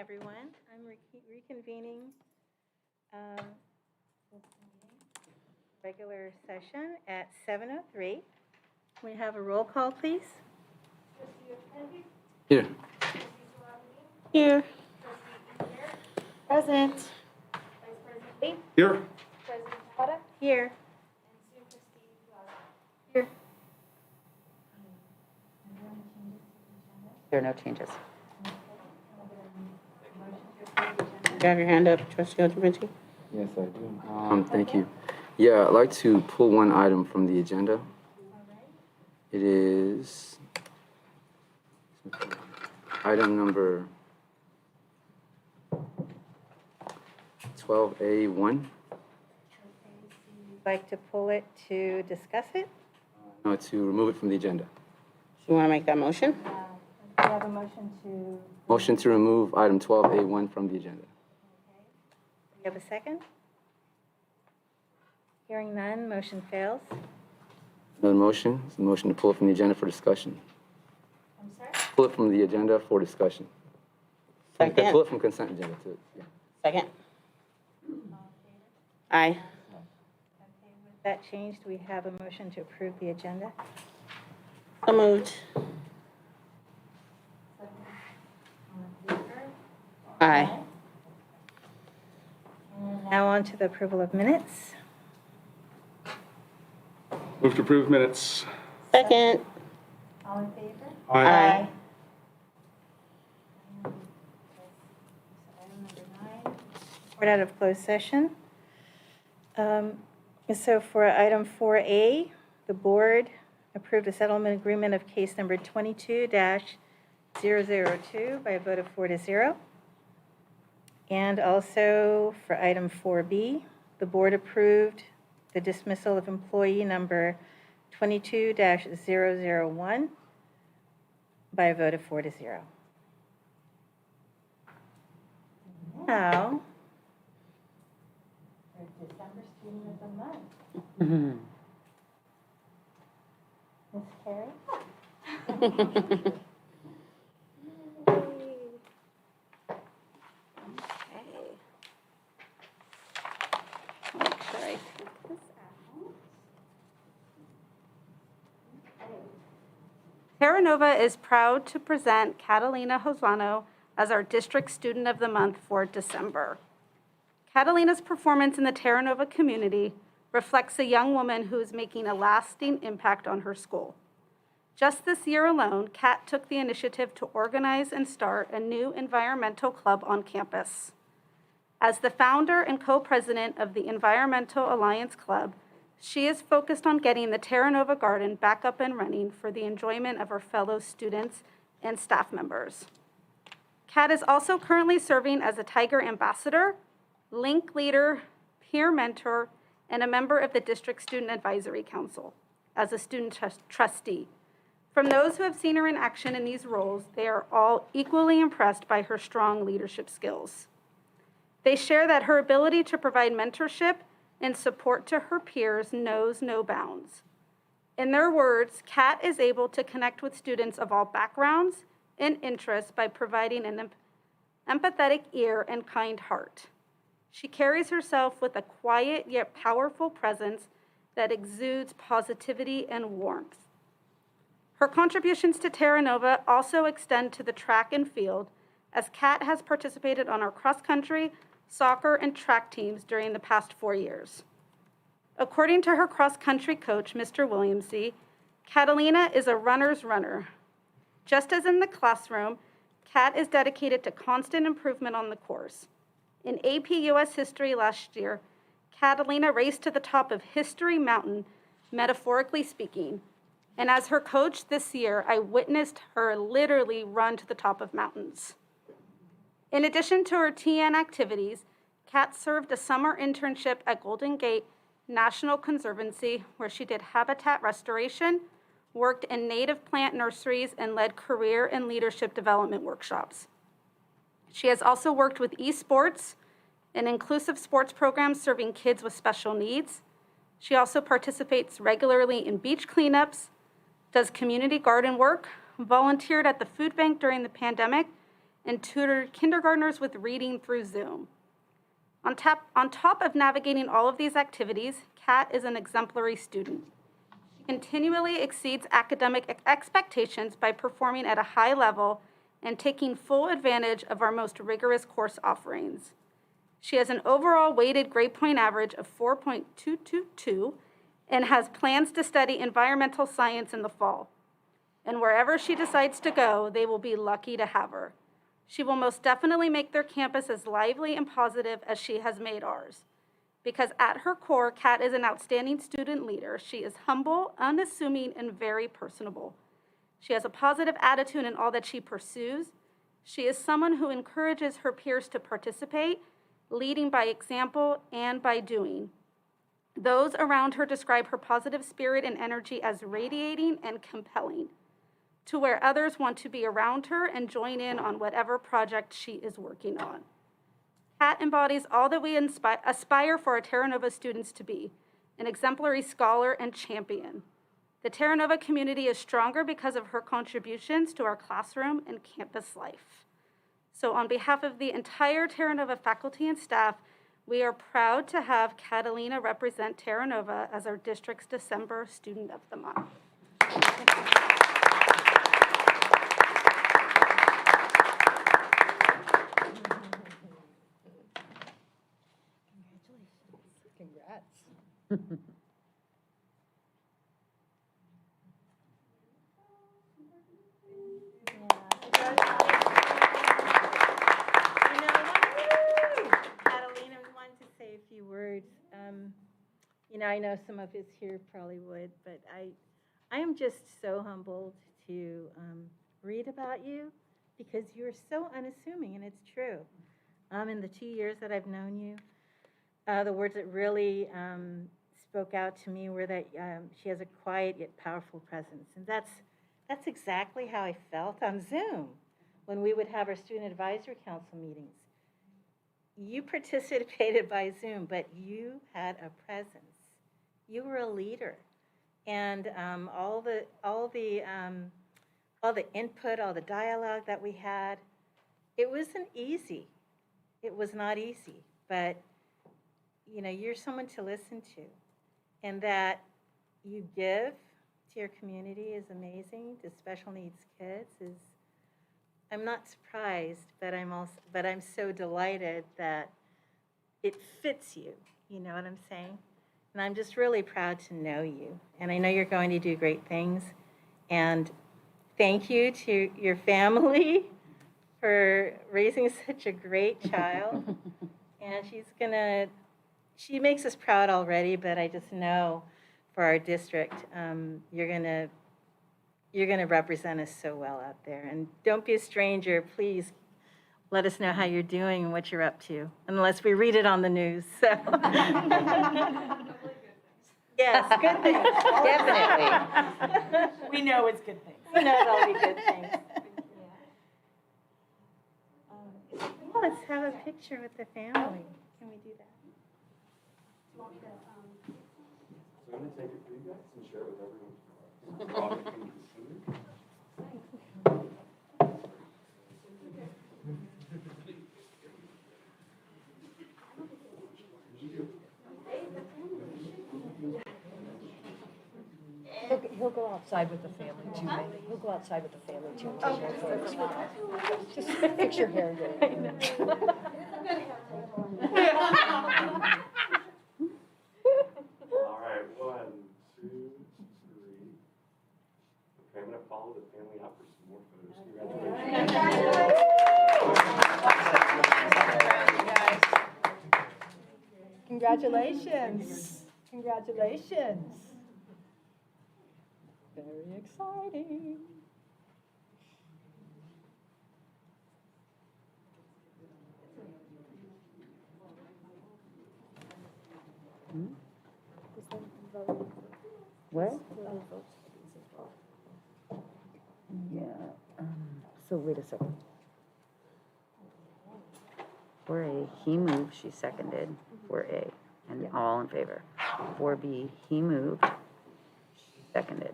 everyone. I'm reconvening regular session at 7:03. Can we have a roll call, please? Here. Here. Present. Vice President Lee, Here. President Tata, Here. and Sue Christie Plaza. Here. There are no changes. You have your hand up, Trustee Ojovinci? Yes, I do. Thank you. Yeah, I'd like to pull one item from the agenda. It is item number 12A1. You'd like to pull it to discuss it? No, to remove it from the agenda. You want to make that motion? We have a motion to. Motion to remove item 12A1 from the agenda. You have a second? Hearing none, motion fails. Another motion. It's a motion to pull it from the agenda for discussion. I'm sorry? Pull it from the agenda for discussion. Second. Pull it from consent agenda too. Yeah. Second. All in favor? Aye. Okay, with that changed, we have a motion to approve the agenda. So moved. Aye. And now on to the approval of minutes. Move to approve minutes. Second. All in favor? Aye. Item number 9, report out of closed session. So for item 4A, the board approved a settlement agreement of case number 22-002 by a vote of 4-0. And also for item 4B, the board approved the dismissal of employee number 22-001 by a vote of 4-0. Now, for December Student of the Month, Ms. Carey? Terra Nova is proud to present Catalina Hosano as our District Student of the Month for December. Catalina's performance in the Terra Nova community reflects a young woman who is making a lasting impact on her school. Just this year alone, Kat took the initiative to organize and start a new environmental club on campus. As the founder and co-president of the Environmental Alliance Club, she is focused on getting the Terra Nova Garden back up and running for the enjoyment of her fellow students and staff members. Kat is also currently serving as a Tiger Ambassador, Link Leader, Peer Mentor, and a member of the District Student Advisory Council as a student trustee. From those who have seen her in action in these roles, they are all equally impressed by her strong leadership skills. They share that her ability to provide mentorship and support to her peers knows no bounds. In their words, Kat is able to connect with students of all backgrounds and interests by providing an empathetic ear and kind heart. She carries herself with a quiet yet powerful presence that exudes positivity and warmth. Her contributions to Terra Nova also extend to the track and field, as Kat has participated on our cross-country, soccer, and track teams during the past 4 years. According to her cross-country coach, Mr. Williamsey, Catalina is a runner's runner. Just as in the classroom, Kat is dedicated to constant improvement on the course. In AP US History last year, Catalina raced to the top of History Mountain, metaphorically speaking, and as her coach this year, I witnessed her literally run to the top of mountains. In addition to her TN activities, Kat served a summer internship at Golden Gate National Conservancy, where she did habitat restoration, worked in native plant nurseries, and led career and leadership development workshops. She has also worked with eSports, an inclusive sports program serving kids with special needs. She also participates regularly in beach cleanups, does community garden work, volunteered at the food bank during the pandemic, and tutored kindergartners with reading through Zoom. On top of navigating all of these activities, Kat is an exemplary student. She continually exceeds academic expectations by performing at a high level and taking full advantage of our most rigorous course offerings. She has an overall weighted grade point average of 4.222 and has plans to study environmental science in the fall. And wherever she decides to go, they will be lucky to have her. She will most definitely make their campus as lively and positive as she has made ours. Because at her core, Kat is an outstanding student leader. She is humble, unassuming, and very personable. She has a positive attitude in all that she pursues. She is someone who encourages her peers to participate, leading by example and by doing. Those around her describe her positive spirit and energy as radiating and compelling, to where others want to be around her and join in on whatever project she is working on. Kat embodies all that we aspire for our Terra Nova students to be, an exemplary scholar and champion. The Terra Nova community is stronger because of her contributions to our classroom and campus life. So on behalf of the entire Terra Nova faculty and staff, we are proud to have Catalina represent Terra Nova as our district's December Student of the Month. Catalina, we wanted to say a few words. I know some of us here probably would, but I am just so humbled to read about you because you're so unassuming, and it's true. In the 2 years that I've known you, the words that really spoke out to me were that she has a quiet yet powerful presence, and that's exactly how I felt on Zoom when we would have our Student Advisory Council meetings. You participated by Zoom, but you had a presence. You were a leader, and all the input, all the dialogue that we had, it wasn't easy. It was not easy, but you're someone to listen to, and that you give to your community is amazing. To special needs kids is. I'm not surprised, but I'm so delighted that it fits you. You know what I'm saying? And I'm just really proud to know you. And I know you're going to do great things. And thank you to your family for raising such a great child. And she makes us proud already, but I just know for our district, you're gonna represent us so well out there. And don't be a stranger. Please let us know how you're doing and what you're up to, unless we read it on the news. So. Yes, good things. Definitely. We know it's good things. We know it'll be good things. Let's have a picture with the family. Can we do that? So I'm going to take it for you guys and share it with everyone. He'll go outside with the family too, maybe. He'll go outside with the family too and take more photos. Just fix your hair good. All right, 1, 2, 3. Okay, I'm going to follow the family out for some more photos. Congratulations. Congratulations. Very exciting. What? Yeah. So wait a second. For A, he moved, she seconded. For A, and all in favor. For B, he moved, she seconded.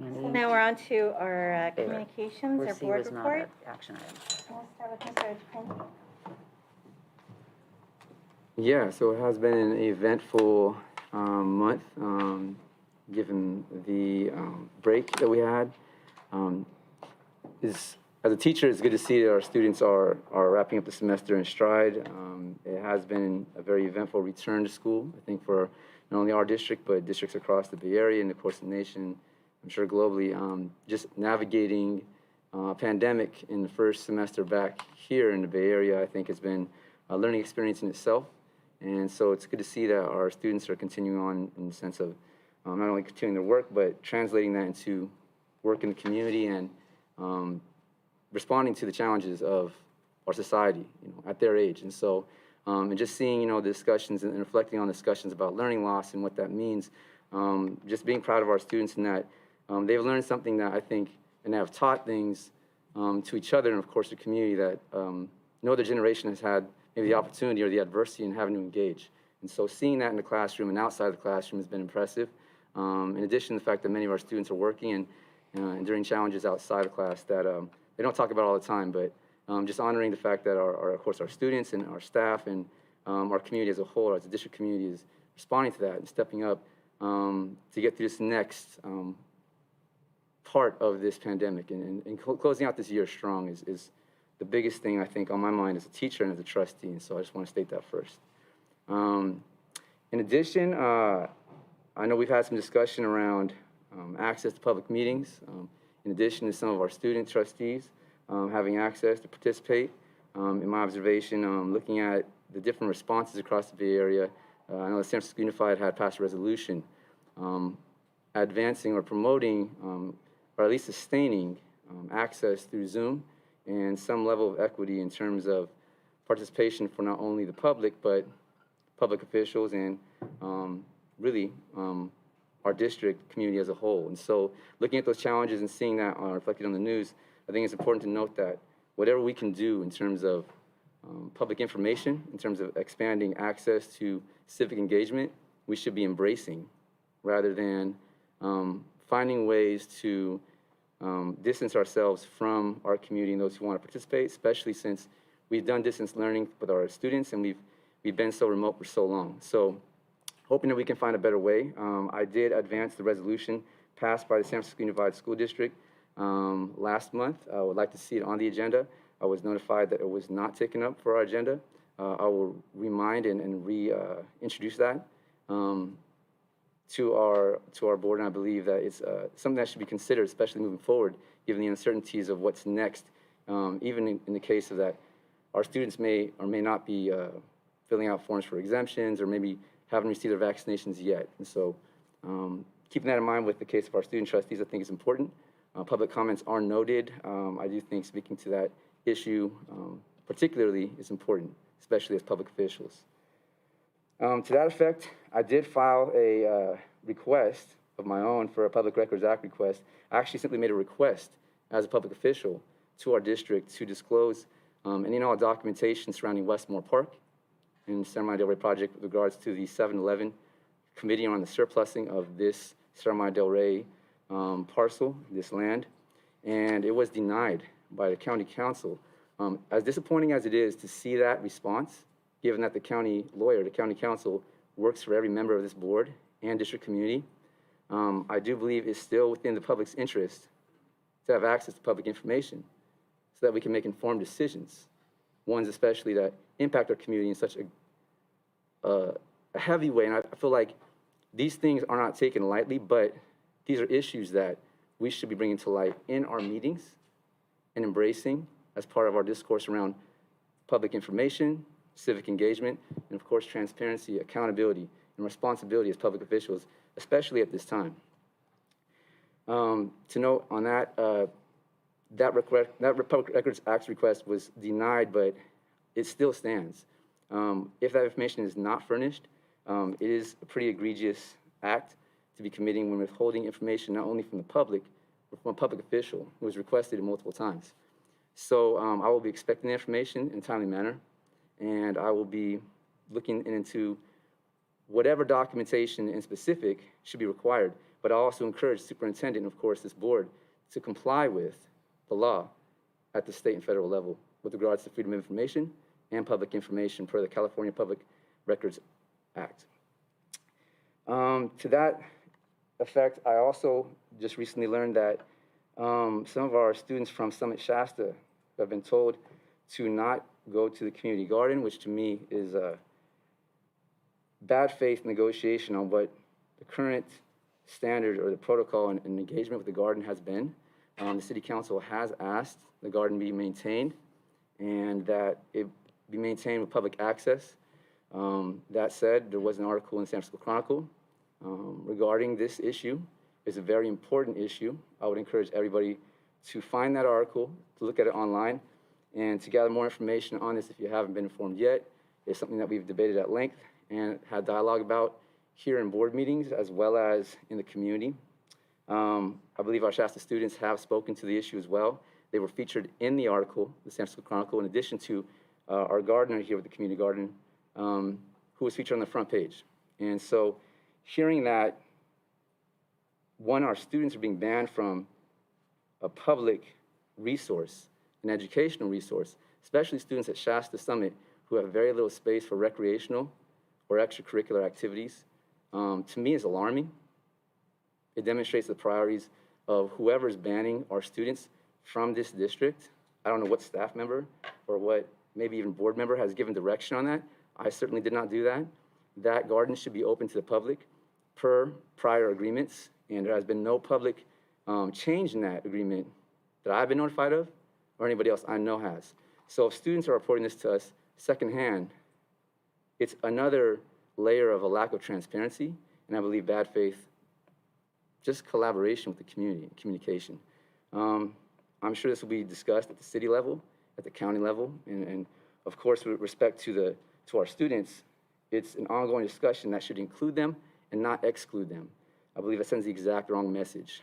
Andy? Now we're on to our Favor. communications, Or our C board was not report. an action item. We'll start with Mr. Chapin. Yeah, so it has been an eventful month, given the break that we had. As a teacher, it's good to see that our students are wrapping up the semester in stride. It has been a very eventful return to school, I think, for not only our district, but districts across the Bay Area and, of course, the nation, I'm sure globally. Just navigating a pandemic in the first semester back here in the Bay Area, I think, has been a learning experience in itself. And so it's good to see that our students are continuing on in the sense of not only continuing their work, but translating that into work in the community and responding to the challenges of our society, at their age. And so, and just seeing, the discussions and reflecting on discussions about learning loss and what that means, just being proud of our students in that they've learned something that I think, and have taught things to each other and, of course, the community that no other generation has had maybe the opportunity or the adversity in having to engage. And so seeing that in the classroom and outside the classroom has been impressive. In addition to the fact that many of our students are working and enduring challenges outside of class that they don't talk about all the time, but just honoring the fact that of course, our students and our staff and our community as a whole, as a district community, is responding to that and stepping up to get through this next part of this pandemic. And closing out this year strong is the biggest thing, I think, on my mind as a teacher and as a trustee, and so I just want to state that first. In addition, I know we've had some discussion around access to public meetings, in addition to some of our student trustees having access to participate. In my observation, looking at the different responses across the Bay Area, I know the San Francisco Unified had passed a resolution advancing or promoting, or at least sustaining access through Zoom and some level of equity in terms of participation for not only the public, but public officials and really our district community as a whole. And so looking at those challenges and seeing that reflected on the news, I think it's important to note that whatever we can do in terms of public information, in terms of expanding access to civic engagement, we should be embracing rather than finding ways to distance ourselves from our community and those who want to participate, especially since we've done distance learning with our students and we've been so remote for so long. So hoping that we can find a better way. I did advance the resolution passed by the San Francisco Unified School District last month. I would like to see it on the agenda. I was notified that it was not taken up for our agenda. I will remind and reintroduce that to our board, and I believe that it's something that should be considered, especially moving forward, given the uncertainties of what's next, even in the case of that our students may or may not be filling out forms for exemptions or maybe haven't received their vaccinations yet. And so keeping that in mind with the case of our student trustees, I think is important. Public comments are noted. I do think speaking to that issue particularly is important, especially as public officials. To that effect, I did file a request of my own for a Public Records Act request. I actually simply made a request as a public official to our district to disclose any and all documentation surrounding Westmore Park and the Serramonte Del Rey project with regards to the 7-Eleven committee on the surplusing of this Serramonte Del Rey parcel, this land, and it was denied by the county council. As disappointing as it is to see that response, given that the county lawyer, the county council, works for every member of this board and district community, I do believe it's still within the public's interest to have access to public information so that we can make informed decisions, ones especially that impact our community in such a heavy way. And I feel like these things are not taken lightly, but these are issues that we should be bringing to light in our meetings and embracing as part of our discourse around public information, civic engagement, and of course, transparency, accountability, and responsibility as public officials, especially at this time. To note on that, that Public Records Act request was denied, but it still stands. If that information is not furnished, it is a pretty egregious act to be committing when withholding information not only from the public, but from a public official who has requested it multiple times. So I will be expecting the information in a timely manner, and I will be looking into whatever documentation in specific should be required. but I also encourage the superintendent and, of course, this board to comply with the law at the state and federal level with regards to freedom of information and public information per the California Public Records Act. To that effect, I also just recently learned that some of our students from Summit Shasta have been told to not go to the community garden, which to me is a bad faith negotiation on what the current standard or the protocol and engagement with the garden has been. The city council has asked the garden be maintained and that it be maintained with public access. That said, there was an article in the San Francisco Chronicle regarding this issue. It's a very important issue. I would encourage everybody to find that article, to look at it online, and to gather more information on this if you haven't been informed yet. It's something that we've debated at length and had dialogue about here in board meetings as well as in the community. I believe our Shasta students have spoken to the issue as well. They were featured in the article, the San Francisco Chronicle, in addition to our gardener here with the community garden, who was featured on the front page. And so hearing that, one, our students are being banned from a public resource, an educational resource, especially students at Shasta Summit who have very little space for recreational or extracurricular activities, to me is alarming. It demonstrates the priorities of whoever's banning our students from this district. I don't know what staff member or what maybe even board member has given direction on that. I certainly did not do that. That garden should be open to the public per prior agreements, and there has been no public change in that agreement that I've been notified of or anybody else I know has. So if students are reporting this to us secondhand, it's another layer of a lack of transparency, and I believe bad faith, just collaboration with the community, communication. I'm sure this will be discussed at the city level, at the county level, and of course, with respect to our students, it's an ongoing discussion that should include them and not exclude them. I believe it sends the exact wrong message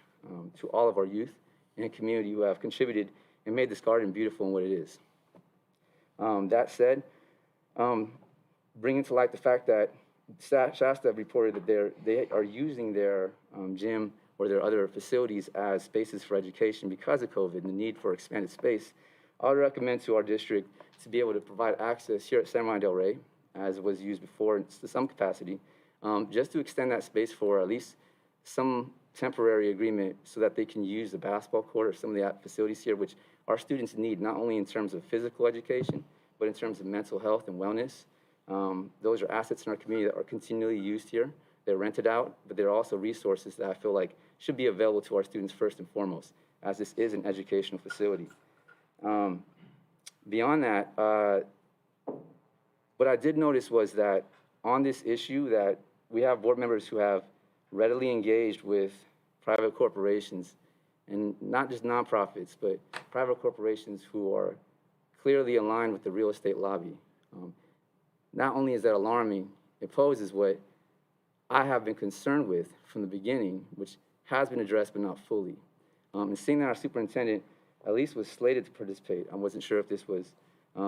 to all of our youth and community who have contributed and made this garden beautiful in what it is. That said, bringing to light the fact that Shasta reported that they are using their gym or their other facilities as spaces for education because of COVID and the need for expanded space, I would recommend to our district to be able to provide access here at Serramonte Del Rey, as was used before to some capacity, just to extend that space for at least some temporary agreement so that they can use the basketball court or some of the facilities here, which our students need, not only in terms of physical education, but in terms of mental health and wellness. Those are assets in our community that are continually used here. They're rented out, but they're also resources that I feel like should be available to our students first and foremost, as this is an educational facility. Beyond that, what I did notice was that on this issue that we have board members who have readily engaged with private corporations, and not just nonprofits, but private corporations who are clearly aligned with the real estate lobby. Not only is that alarming, it poses what I have been concerned with from the beginning, which has been addressed but not fully. And seeing that our superintendent at least was slated to participate, I wasn't sure if this was,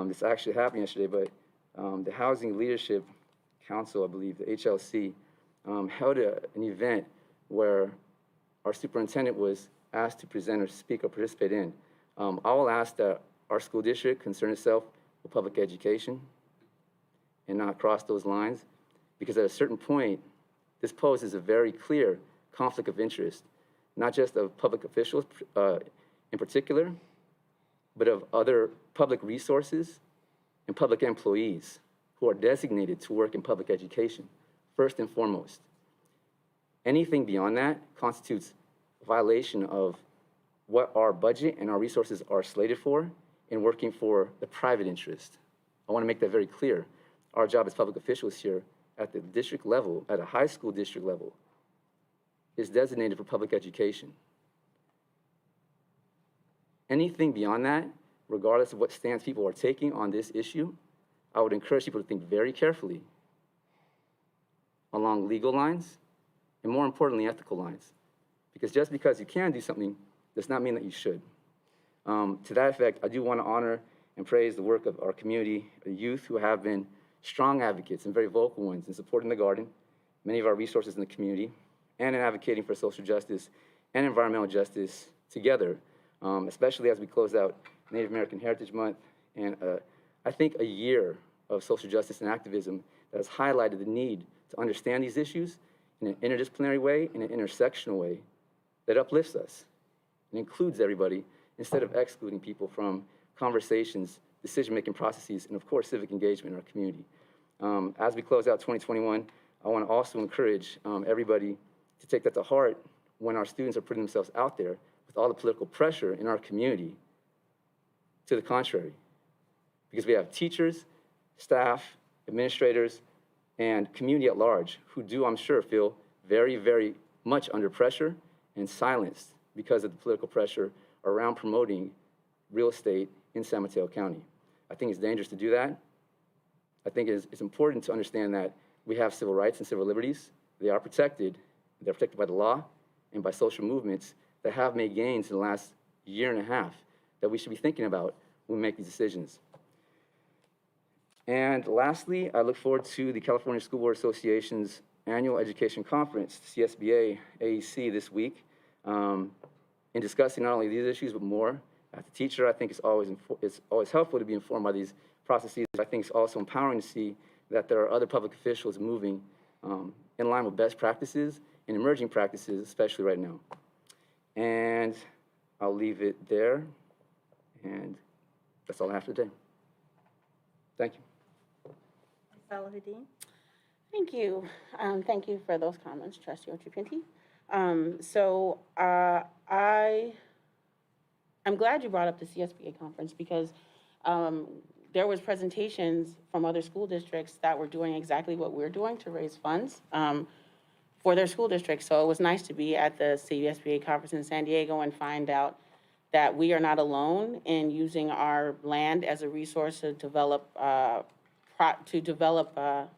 this actually happened yesterday, but the Housing Leadership Council, I believe, the HLC, held an event where our superintendent was asked to present or speak or participate in. I will ask that our school district concern itself with public education and not cross those lines, because at a certain point, this poses a very clear conflict of interest, not just of public officials in particular, but of other public resources and public employees who are designated to work in public education, first and foremost. Anything beyond that constitutes a violation of what our budget and our resources are slated for in working for the private interest. I want to make that very clear. Our job as public officials here at the district level, at a high school district level, is designated for public education. Anything beyond that, regardless of what stance people are taking on this issue, I would encourage people to think very carefully along legal lines and, more importantly, ethical lines. Because just because you can do something does not mean that you should. To that effect, I do want to honor and praise the work of our community, the youth who have been strong advocates and very vocal ones in supporting the garden, many of our resources in the community. and in advocating for social justice and environmental justice together, especially as we close out Native American Heritage Month and I think a year of social justice and activism that has highlighted the need to understand these issues in an interdisciplinary way, in an intersectional way that uplifts us and includes everybody instead of excluding people from conversations, decision-making processes, and of course, civic engagement in our community. As we close out 2021, I want to also encourage everybody to take that to heart when our students are putting themselves out there with all the political pressure in our community. To the contrary, because we have teachers, staff, administrators, and community at large who do, I'm sure, feel very, very much under pressure and silenced because of the political pressure around promoting real estate in San Mateo County. I think it's dangerous to do that. I think it's important to understand that we have civil rights and civil liberties. They are protected. They're protected by the law and by social movements that have made gains in the last year and a half that we should be thinking about when we make these decisions. And lastly, I look forward to the California School Board Association's annual education conference, CSBA AEC, this week, in discussing not only these issues, but more. As a teacher, I think it's always helpful to be informed by these processes. I think it's also empowering to see that there are other public officials moving in line with best practices and emerging practices, especially right now. And I'll leave it there, and that's all I have today. Thank you. Ms. Salahuddin? Thank you. Thank you for those comments, Trustee Ochipinti. I'm glad you brought up the CSBA conference because there was presentations from other school districts that were doing exactly what we're doing to raise funds for their school districts. So it was nice to be at the CSBA conference in San Diego and find out that we are not alone in using our land as a resource to develop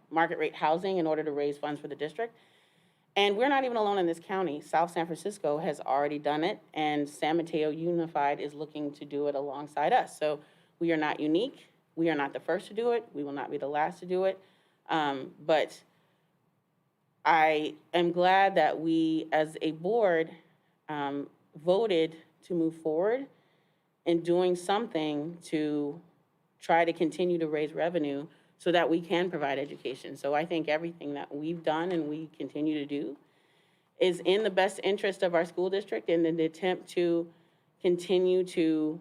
market rate housing in order to raise funds for the district. And we're not even alone in this county. South San Francisco has already done it, and San Mateo Unified is looking to do it alongside us. So we are not unique. We are not the first to do it. We will not be the last to do it. But I am glad that we, as a board, voted to move forward in doing something to try to continue to raise revenue so that we can provide education. So I think everything that we've done and we continue to do is in the best interest of our school district in an attempt to continue to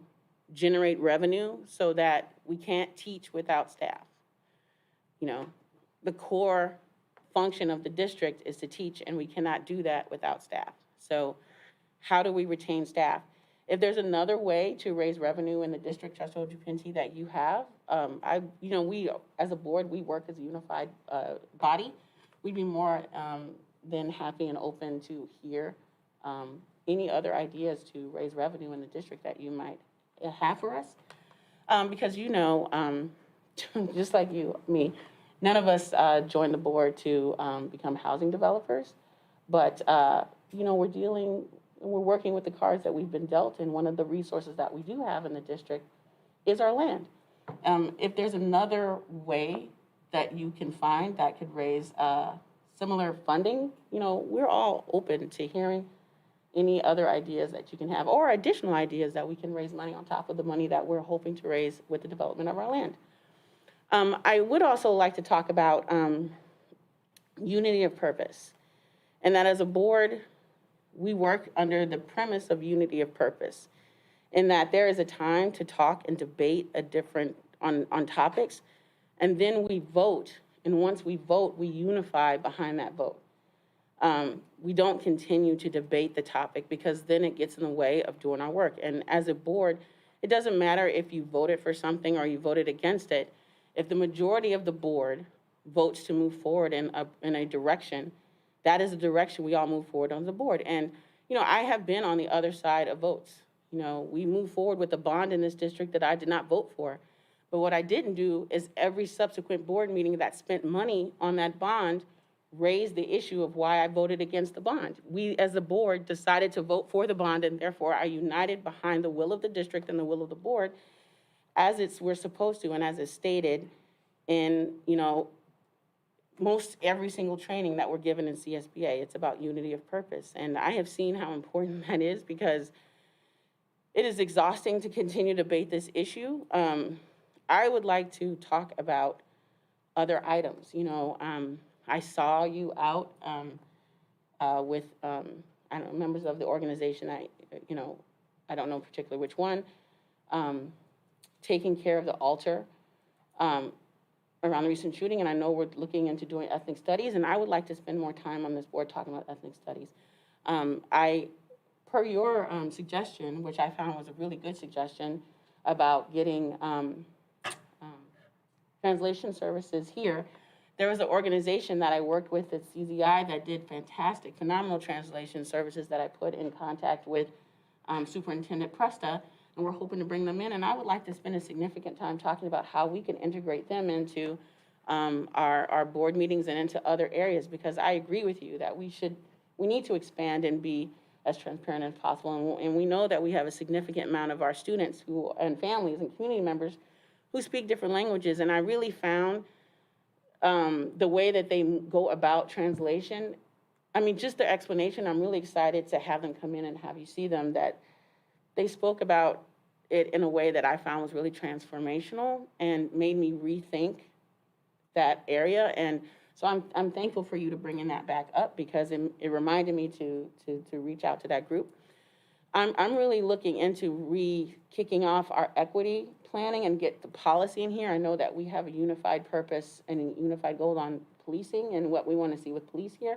generate revenue so that we can't teach without staff. You know, the core function of the district is to teach, and we cannot do that without staff. So how do we retain staff? If there's another way to raise revenue in the district, Trustee Ochipinti, that you have, we, as a board, we work as a unified body. We'd be more than happy and open to hear any other ideas to raise revenue in the district that you might have for us. Because, just like me, none of us joined the board to become housing developers. But, we're working with the cards that we've been dealt, and one of the resources that we do have in the district is our land. If there's another way that you can find that could raise similar funding, we're all open to hearing any other ideas that you can have, or additional ideas that we can raise money on top of the money that we're hoping to raise with the development of our land. I would also like to talk about unity of purpose, and that as a board, we work under the premise of unity of purpose, in that there is a time to talk and debate on topics, and then we vote. And once we vote, we unify behind that vote. We don't continue to debate the topic because then it gets in the way of doing our work. And as a board, it doesn't matter if you voted for something or you voted against it. If the majority of the board votes to move forward in a direction, that is the direction we all move forward on the board. And, I have been on the other side of votes. We moved forward with a bond in this district that I did not vote for. But what I didn't do is every subsequent board meeting that spent money on that bond raised the issue of why I voted against the bond. We, as a board, decided to vote for the bond, and therefore are united behind the will of the district and the will of the board, as we're supposed to, and as is stated in, most every single training that we're given in CSBA. It's about unity of purpose. And I have seen how important that is because it is exhausting to continue to debate this issue. I would like to talk about other items. I saw you out with, I don't know, members of the organization. I don't know particularly which one, taking care of the altar around the recent shooting. And I know we're looking into doing ethnic studies, and I would like to spend more time on this board talking about ethnic studies. Per your suggestion, which I found was a really good suggestion about getting translation services here, there was an organization that I worked with at CZI that did fantastic, phenomenal translation services that I put in contact with Superintendent Presta, and we're hoping to bring them in. And I would like to spend a significant time talking about how we can integrate them into our board meetings and into other areas, because I agree with you that we need to expand and be as transparent as possible. And we know that we have a significant amount of our students and families and community members who speak different languages. And I really found the way that they go about translation, just the explanation, I'm really excited to have them come in and have you see them, that they spoke about it in a way that I found was really transformational and made me rethink that area. And so I'm thankful for you to bringing that back up, because it reminded me to reach out to that group. I'm really looking into kicking off our equity planning and get the policy in here. I know that we have a unified purpose and a unified goal on policing and what we want to see with police here.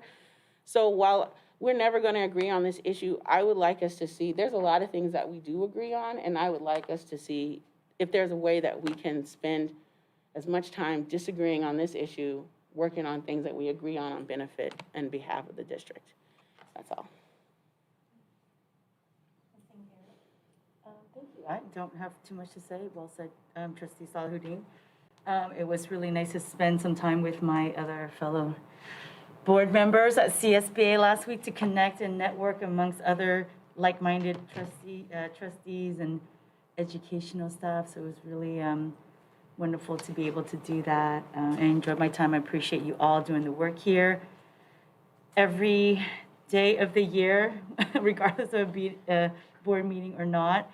So while we're never going to agree on this issue, I would like us to see, there's a lot of things that we do agree on, and I would like us to see if there's a way that we can spend as much time disagreeing on this issue, working on things that we agree on benefit and behalf of the district. That's all. Thank you. I don't have too much to say. Well said, Trustee Salahuddin. It was really nice to spend some time with my other fellow board members at CSBA last week to connect and network amongst other like-minded trustees and educational staff. So it was really wonderful to be able to do that. I enjoyed my time. I appreciate you all doing the work here every day of the year, regardless of a board meeting or not.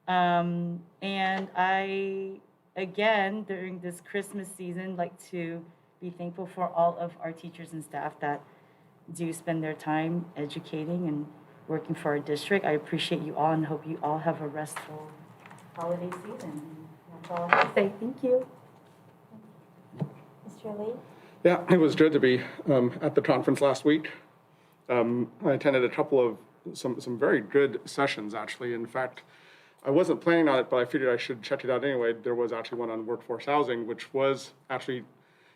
And I, again, during this Christmas season, like to be thankful for all of our teachers and staff that do spend their time educating and working for our district. I appreciate you all and hope you all have a restful holiday season. That's all I have to say. Thank you. Mr. Lee? Yeah, it was good to be at the conference last week. I attended a couple of some very good sessions, actually. In fact, I wasn't planning on it, but I figured I should check it out anyway. There was actually one on workforce housing, which was actually,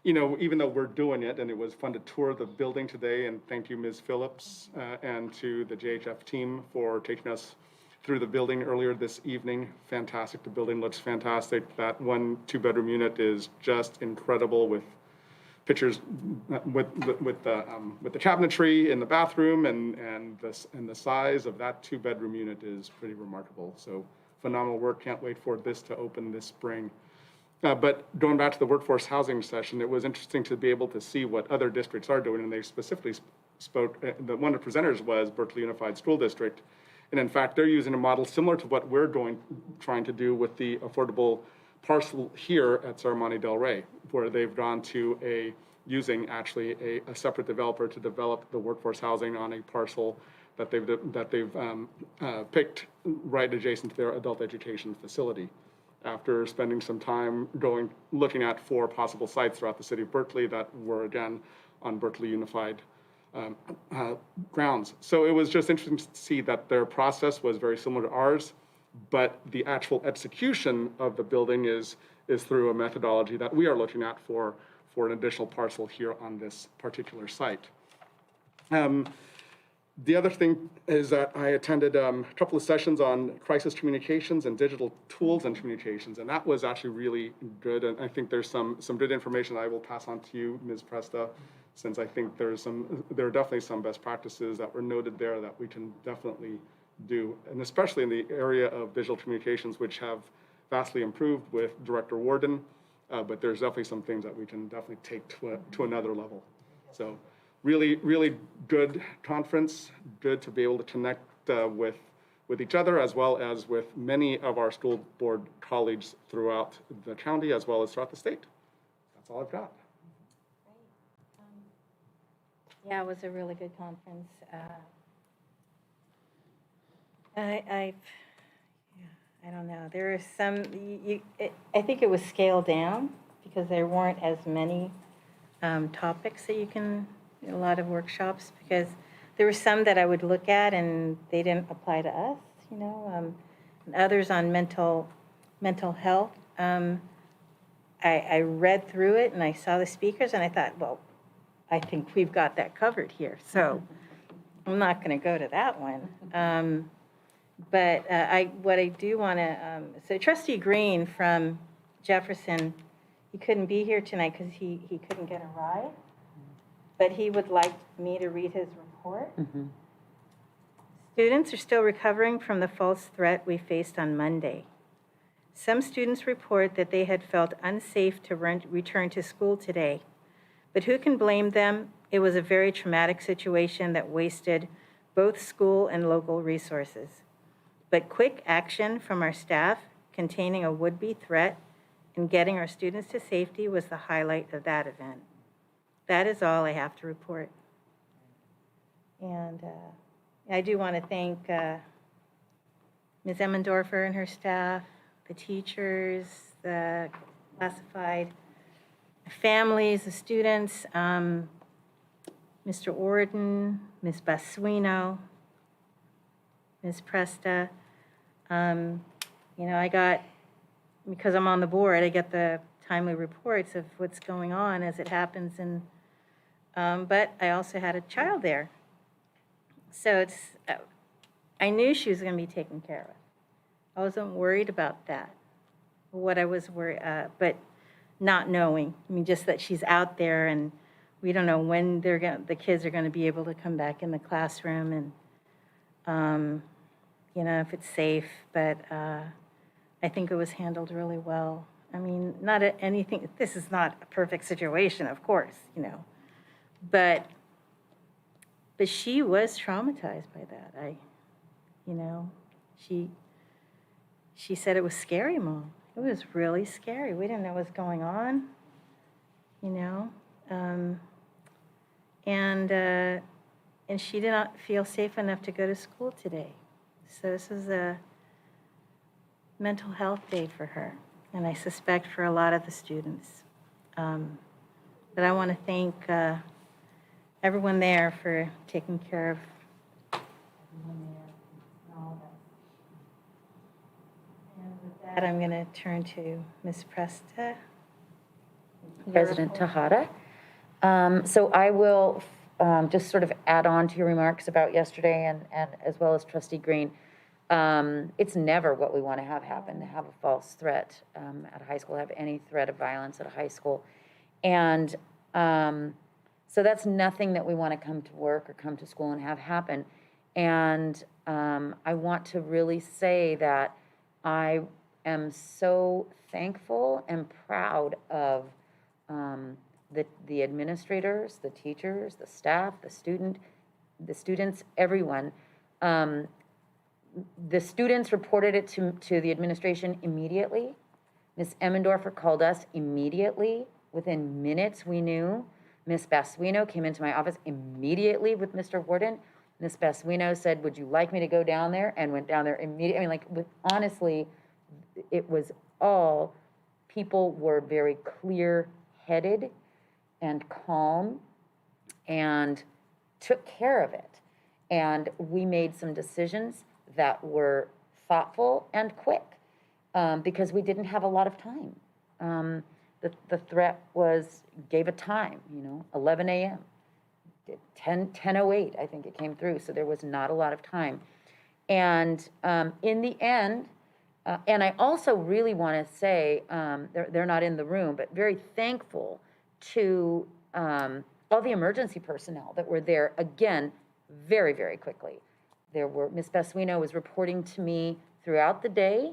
even though we're doing it, and it was fun to tour the building today, and thank you, Ms. Phillips, and to the JHF team for taking us through the building earlier this evening. Fantastic. The building looks fantastic. That 1 2-bedroom unit is just incredible, with pictures with the cabinetry in the bathroom, and the size of that 2-bedroom unit is pretty remarkable. So phenomenal work. Can't wait for this to open this spring. But going back to the workforce housing session, it was interesting to be able to see what other districts are doing, and they specifically spoke. One of the presenters was Berkeley Unified School District, and in fact, they're using a model similar to what we're trying to do with the affordable parcel here at Serramonte Del Rey, where they've gone to using actually a separate developer to develop the workforce housing on a parcel that they've picked right adjacent to their adult education facility. After spending some time looking at 4 possible sites throughout the city of Berkeley that were again on Berkeley Unified grounds. So it was just interesting to see that their process was very similar to ours, but the actual execution of the building is through a methodology that we are looking at for an additional parcel here on this particular site. The other thing is that I attended a couple of sessions on crisis communications and digital tools and communications, and that was actually really good. And I think there's some good information I will pass on to you, Ms. Presta, since I think there are definitely some best practices that were noted there that we can definitely do, and especially in the area of digital communications, which have vastly improved with Director Warden. but there's definitely some things that we can definitely take to another level. So really, really good conference, good to be able to connect with each other as well as with many of our school board colleagues throughout the county as well as throughout the state. That's all I've got. Yeah, it was a really good conference. I don't know. There are some, I think it was scaled down because there weren't as many topics that you can, a lot of workshops, because there were some that I would look at and they didn't apply to us, you know, and others on mental health. I read through it and I saw the speakers and I thought, well, I think we've got that covered here. So I'm not going to go to that one. But what I do want to, so Trustee Green from Jefferson, he couldn't be here tonight because he couldn't get a ride, but he would like me to read his report. Students are still recovering from the false threat we faced on Monday. Some students report that they had felt unsafe to return to school today, but who can blame them? It was a very traumatic situation that wasted both school and local resources. But quick action from our staff containing a would-be threat and getting our students to safety was the highlight of that event. That is all I have to report. And I do want to thank Ms. Emmendorfer and her staff, the teachers, the classified families, the students, Mr. Orden, Ms. Basuino, Ms. Presta. You know, I got, because I'm on the board, I get the timely reports of what's going on as it happens. And but I also had a child there. So it's, I knew she was going to be taken care of. I wasn't worried about that. What I was worried, but not knowing, I mean, just that she's out there and we don't know when the kids are going to be able to come back in the classroom and, you know, if it's safe, but I think it was handled really well. I mean, not anything, this is not a perfect situation, of course, you know, but she was traumatized by that. You know, she said it was scary, Mom. It was really scary. We didn't know what was going on, you know, and she did not feel safe enough to go to school today. So this is a mental health day for her, and I suspect for a lot of the students. But I want to thank everyone there for taking care of everyone there and all of us. And with that, I'm going to turn to Ms. Presta. President Tejada. So I will just sort of add on to your remarks about yesterday and as well as Trustee Green. It's never what we want to have happen, to have a false threat at a high school, have any threat of violence at a high school. And so that's nothing that we want to come to work or come to school and have happen. And I want to really say that I am so thankful and proud of the administrators, the teachers, the staff, the students, everyone. The students reported it to the administration immediately. Ms. Emmendorfer called us immediately. Within minutes, we knew. Ms. Basuino came into my office immediately with Mr. Warden. Ms. Basuino said, would you like me to go down there? And went down there immediately. I mean, like, honestly, it was all, people were very clear-headed and calm and took care of it. And we made some decisions that were thoughtful and quick because we didn't have a lot of time. The threat gave a time, 11 a.m., 10:08, I think it came through, so there was not a lot of time. And in the end, and I also really want to say, they're not in the room, but very thankful to all the emergency personnel that were there, again, very, very quickly. Ms. Basuino was reporting to me throughout the day.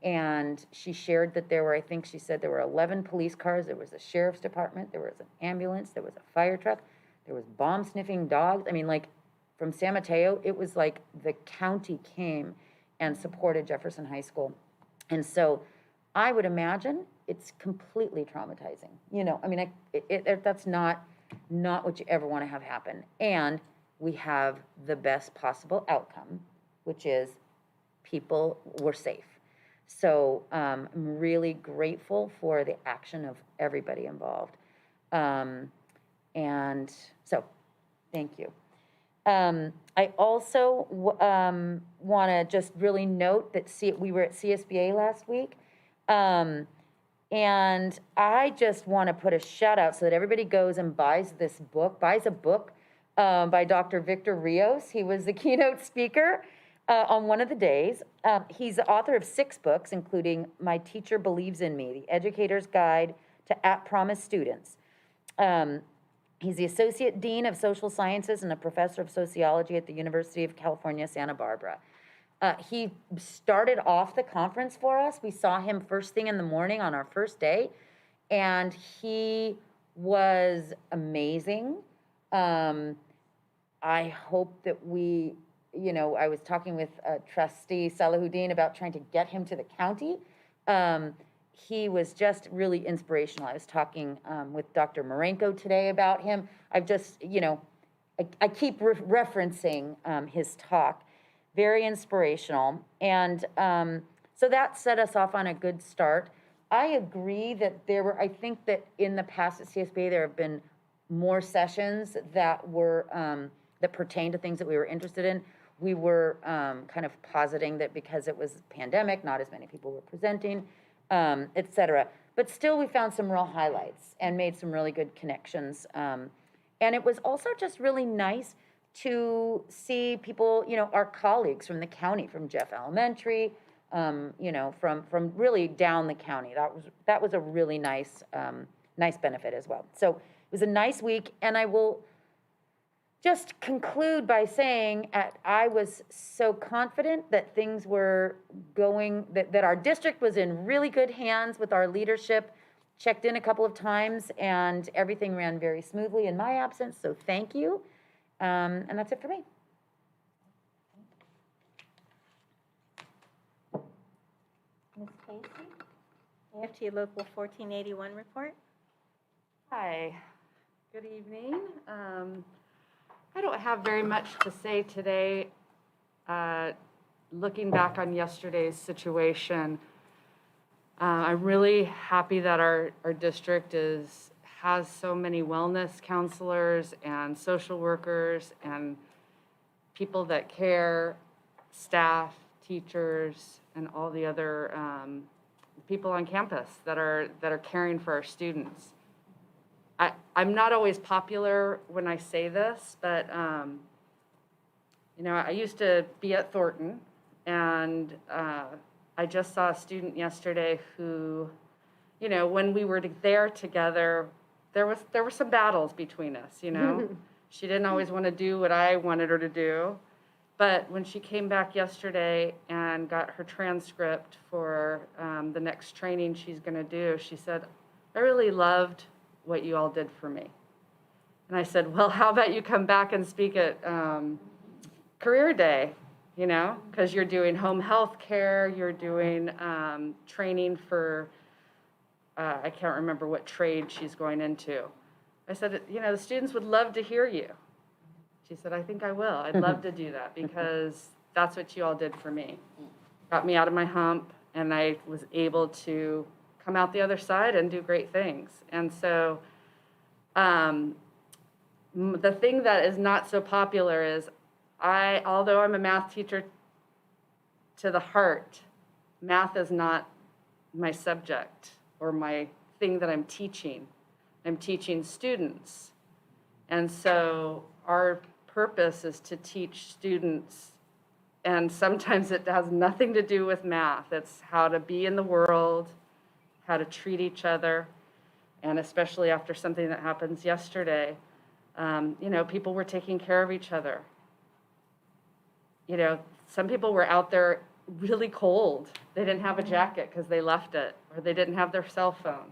And she shared that there were, I think she said there were 11 police cars, there was a sheriff's department, there was an ambulance, there was a fire truck, there was bomb sniffing dogs. I mean, like, from San Mateo, it was like the county came and supported Jefferson High School. And so I would imagine it's completely traumatizing. You know, I mean, that's not what you ever want to have happen. And we have the best possible outcome, which is people were safe. So I'm really grateful for the action of everybody involved. And so, thank you. I also want to just really note that we were at CSBA last week. And I just want to put a shout out so that everybody goes and buys a book by Dr. Victor Rios. He was the keynote speaker on one of the days. He's the author of 6 books, including My Teacher Believes in Me, The Educator's Guide to At-Promise Students. He's the Associate Dean of Social Sciences and a Professor of Sociology at the University of California, Santa Barbara. He started off the conference for us. We saw him first thing in the morning on our first day, and he was amazing. I hope that I was talking with Trustee Salahuddin about trying to get him to the county. He was just really inspirational. I was talking with Dr. Marenko today about him. I've just, I keep referencing his talk. Very inspirational. And so that set us off on a good start. I agree that I think that in the past at CSBA, there have been more sessions that were, that pertain to things that we were interested in. We were kind of positing that because it was pandemic, not as many people were presenting, et cetera. But still, we found some real highlights and made some really good connections. And it was also just really nice to see people, our colleagues from the county, from Jeff Elementary, from really down the county. That was a really nice benefit as well. So it was a nice week, and I will just conclude by saying I was so confident that things were going, that our district was in really good hands with our leadership. Checked in a couple of times, and everything ran very smoothly in my absence, so thank you. And that's it for me. Ms. Casey, AFT Local 1481 report. Hi, good evening. I don't have very much to say today. Looking back on yesterday's situation, I'm really happy that our district has so many wellness counselors and social workers and people that care, staff, teachers, and all the other people on campus that are caring for our students. I'm not always popular when I say this, but I used to be at Thornton, and I just saw a student yesterday who, when we were there together, there were some battles between us, She didn't always want to do what I wanted her to do. But when she came back yesterday and got her transcript for the next training she's going to do, she said, I really loved what you all did for me. And I said, well, how about you come back and speak at Career Day, because you're doing home health care, you're doing training for, I can't remember what trade she's going into. I said, the students would love to hear you. She said, I think I will. I'd love to do that because that's what you all did for me. Got me out of my hump, and I was able to come out the other side and do great things. And so the thing that is not so popular is although I'm a math teacher to the heart, math is not my subject or my thing that I'm teaching. I'm teaching students. And so our purpose is to teach students, and sometimes it has nothing to do with math. It's how to be in the world, how to treat each other, and especially after something that happens yesterday, people were taking care of each other. Some people were out there really cold. They didn't have a jacket because they left it, or they didn't have their cell phone.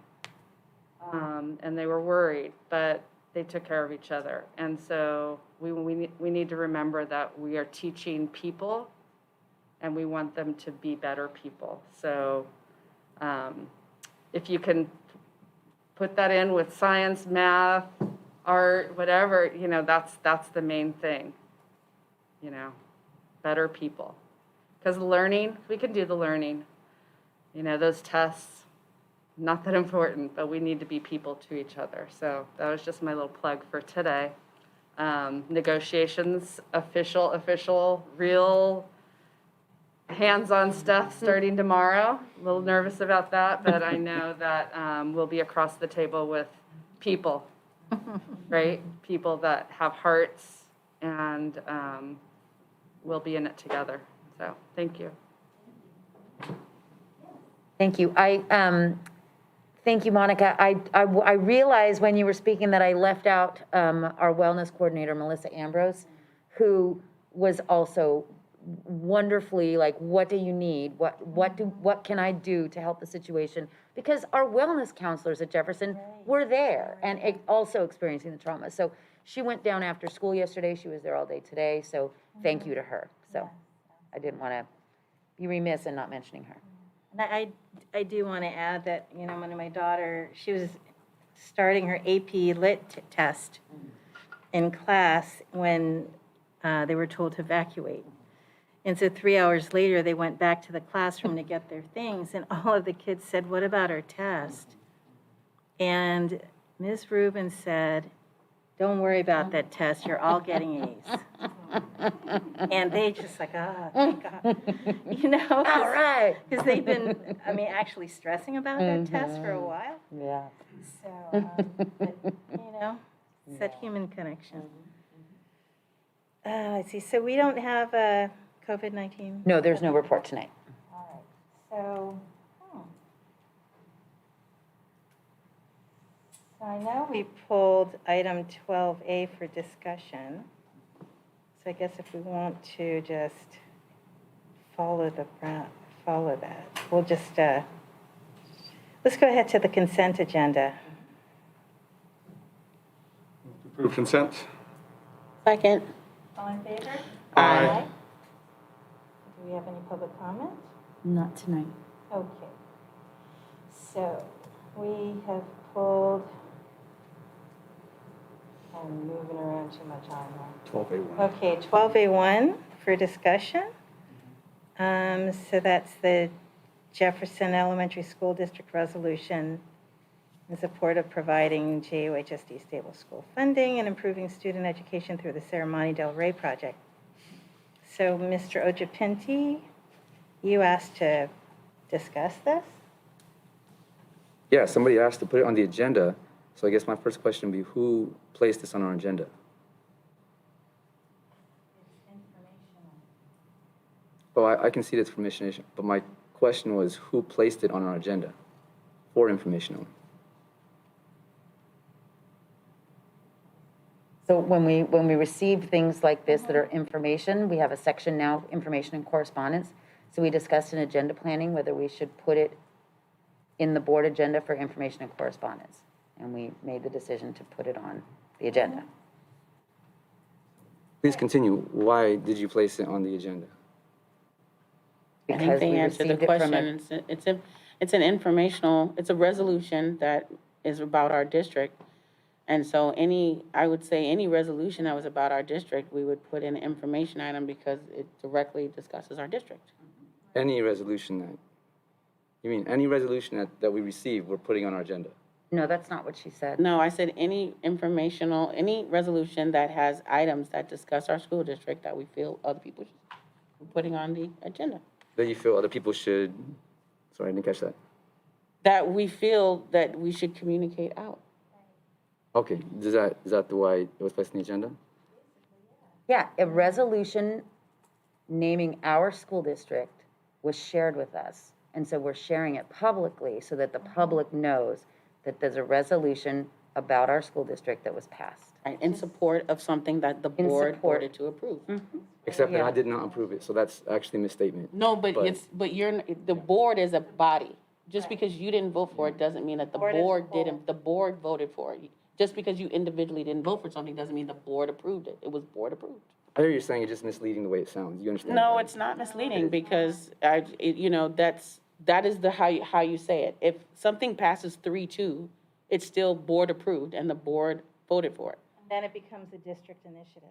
And they were worried, but they took care of each other. And so we need to remember that we are teaching people, and we want them to be better people. So if you can put that in with science, math, art, whatever, you know, that's the main thing, you know, better people. Because learning, we can do the learning. You know, those tests, not that important, but we need to be people to each other. So that was just my little plug for today. Negotiations, official, real, hands-on stuff starting tomorrow. A little nervous about that, but I know that we'll be across the table with people, right? People that have hearts, and we'll be in it together. So thank you. Thank you. Thank you, Monica. I realized when you were speaking that I left out our wellness coordinator, Melissa Ambrose, who was also wonderfully like, what do you need? What can I do to help the situation? Because our wellness counselors at Jefferson were there and also experiencing the trauma. So she went down after school yesterday. She was there all day today. So thank you to her. So I didn't want to be remiss in not mentioning her. And I do want to add that, you know, when my daughter, she was starting her AP Lit test in class when they were told to evacuate. And so 3 hours later, they went back to the classroom to get their things, and all of the kids said, "What about our test?" And Ms. Rubin said, "Don't worry about that test, you're all getting A's." And they just like, "Ah, thank God." You know? All right. Because they've been, I mean, actually stressing about that test for a while. Yeah. So, but, you know, it's that human connection. Let's see, so we don't have a COVID-19? No, there's no report tonight. All right, so, so I know we pulled item 12A for discussion. So I guess if we want to just follow that, we'll just, let's go ahead to the consent agenda. Approve consent? Second. All in favor? Aye. Do we have any public comment? Not tonight. Okay. So we have pulled, I'm moving around too much on here. 12A1. Okay, 12A1 for discussion. So that's the Jefferson Elementary School District Resolution in support of providing JUHSD stable school funding and improving student education through the Serramonte Del Rey project. So, Mr. Ojapinti, you asked to discuss this? Yeah, somebody asked to put it on the agenda, so I guess my first question would be, who placed this on our agenda? Oh, I can see that's information, but my question was, who placed it on our agenda for informational? So when we receive things like this that are information, we have a section now, information and correspondence. So we discussed in agenda planning whether we should put it in the board agenda for information and correspondence. And we made the decision to put it on the agenda. Please continue. Why did you place it on the agenda? I think Because they we answered the received it from question. It's an informational, it's a resolution that is about our district. And so I would say any resolution that was about our district, we would put in an information item because it directly discusses our district. Any resolution that, you mean any resolution that we receive, we're putting on our agenda? No, that's not what she said. No, I said any any resolution that has items that discuss our school district that we feel other people should be putting on the agenda. That you feel other people should, sorry, I didn't catch that. That we feel that we should communicate out. Okay, is that the why it was placed on the agenda? Yeah, a resolution naming our school district was shared with us. And so we're sharing it publicly so that the public knows that there's a resolution about our school district that was passed. Right, in support of something that the In board support. voted to approve. Except that Yeah. I did not approve it, so that's actually a misstatement. No, but But- the board is a body. Just because you didn't vote for it doesn't mean that the Board as a board whole. didn't, the board voted for it. Just because you individually didn't vote for something doesn't mean the board approved it. It was board approved. I hear you're saying it's just misleading the way it sounds. You understand? No, that? it's not misleading because that is how you say it. If something passes 3-2, it's still board approved and the board voted for it. And then it becomes a district initiative.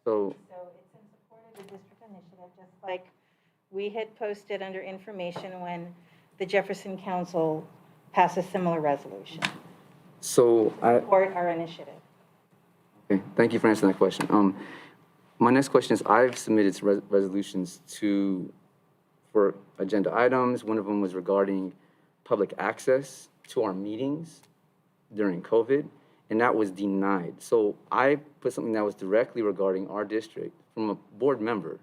So, So it's in support of the district initiative, just like we had posted under information when the Jefferson Council passed a similar resolution. Support our initiative. Okay, thank you for answering that question. My next question is, I've submitted resolutions for agenda items. One of them was regarding public access to our meetings during COVID, and that was denied. So I put something that was directly regarding our district from a board member,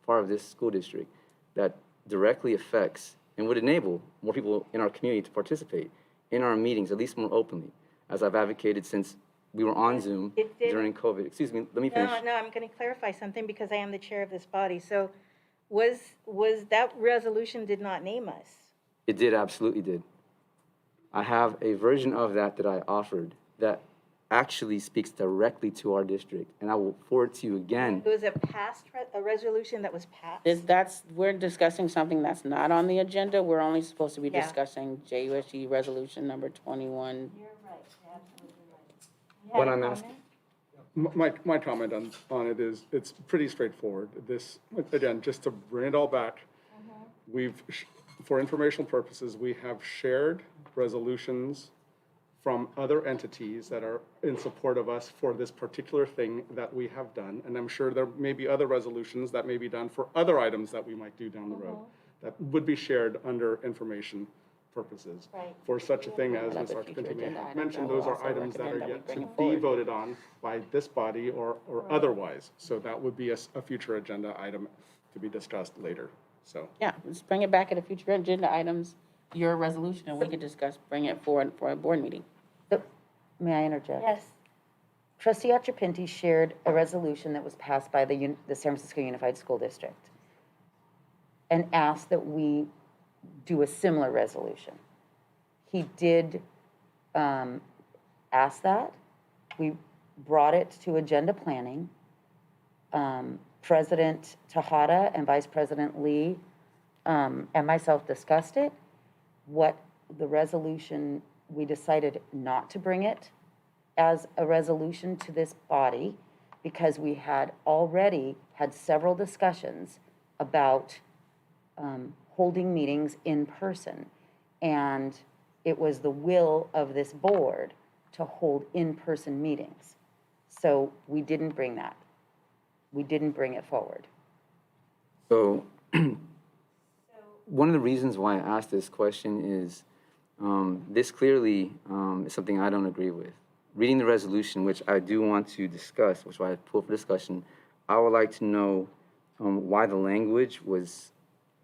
part of this school district, that directly affects and would enable more people in our community to participate in our meetings, at least more openly, as I've advocated since we were on Zoom It did- during COVID. Excuse me, let me finish. No, I'm going to clarify something because I am the chair of this body. So was that resolution did not name us? It did, absolutely did. I have a version of that I offered that actually speaks directly to our district, and I will forward to you again. It was a resolution that was passed? We're discussing something that's not on the agenda. We're only supposed to be Yeah. discussing JUSD resolution number 21. You're right, you're absolutely right. You What had a I'm asking- comment? My comment on it is, it's pretty straightforward. This, again, just to bring it all back, for informational purposes, we have shared resolutions from other entities that are in support of us for this particular thing that we have done. And I'm sure there may be other resolutions that may be done for other items that we might do down the road that would be shared under information purposes. Right. For such a thing as Other Ms. future Archipinti may agenda have items, mentioned, I will those are also items that are recommend that we yet bring to it be forward. voted on by this body or otherwise. So that would be a future agenda item to be discussed later, so. Yeah, let's bring it back at a future agenda items, your resolution, and we could discuss, bring it forward for a board meeting. May I interject? Yes. Trustee Achapinti shared a resolution that was passed by the San Francisco Unified School District and asked that we do a similar resolution. He did ask that. We brought it to agenda planning. President Tejada and Vice President Lee and myself discussed it. What the resolution, we decided not to bring it as a resolution to this body because we had already had several discussions about holding meetings in person. And it was the will of this board to hold in-person meetings. So we didn't bring that. We didn't bring it forward. So, one of the reasons why I asked this question is, this clearly is something I don't agree with. Reading the resolution, which I do want to discuss, which I pulled for discussion, I would like to know why the language was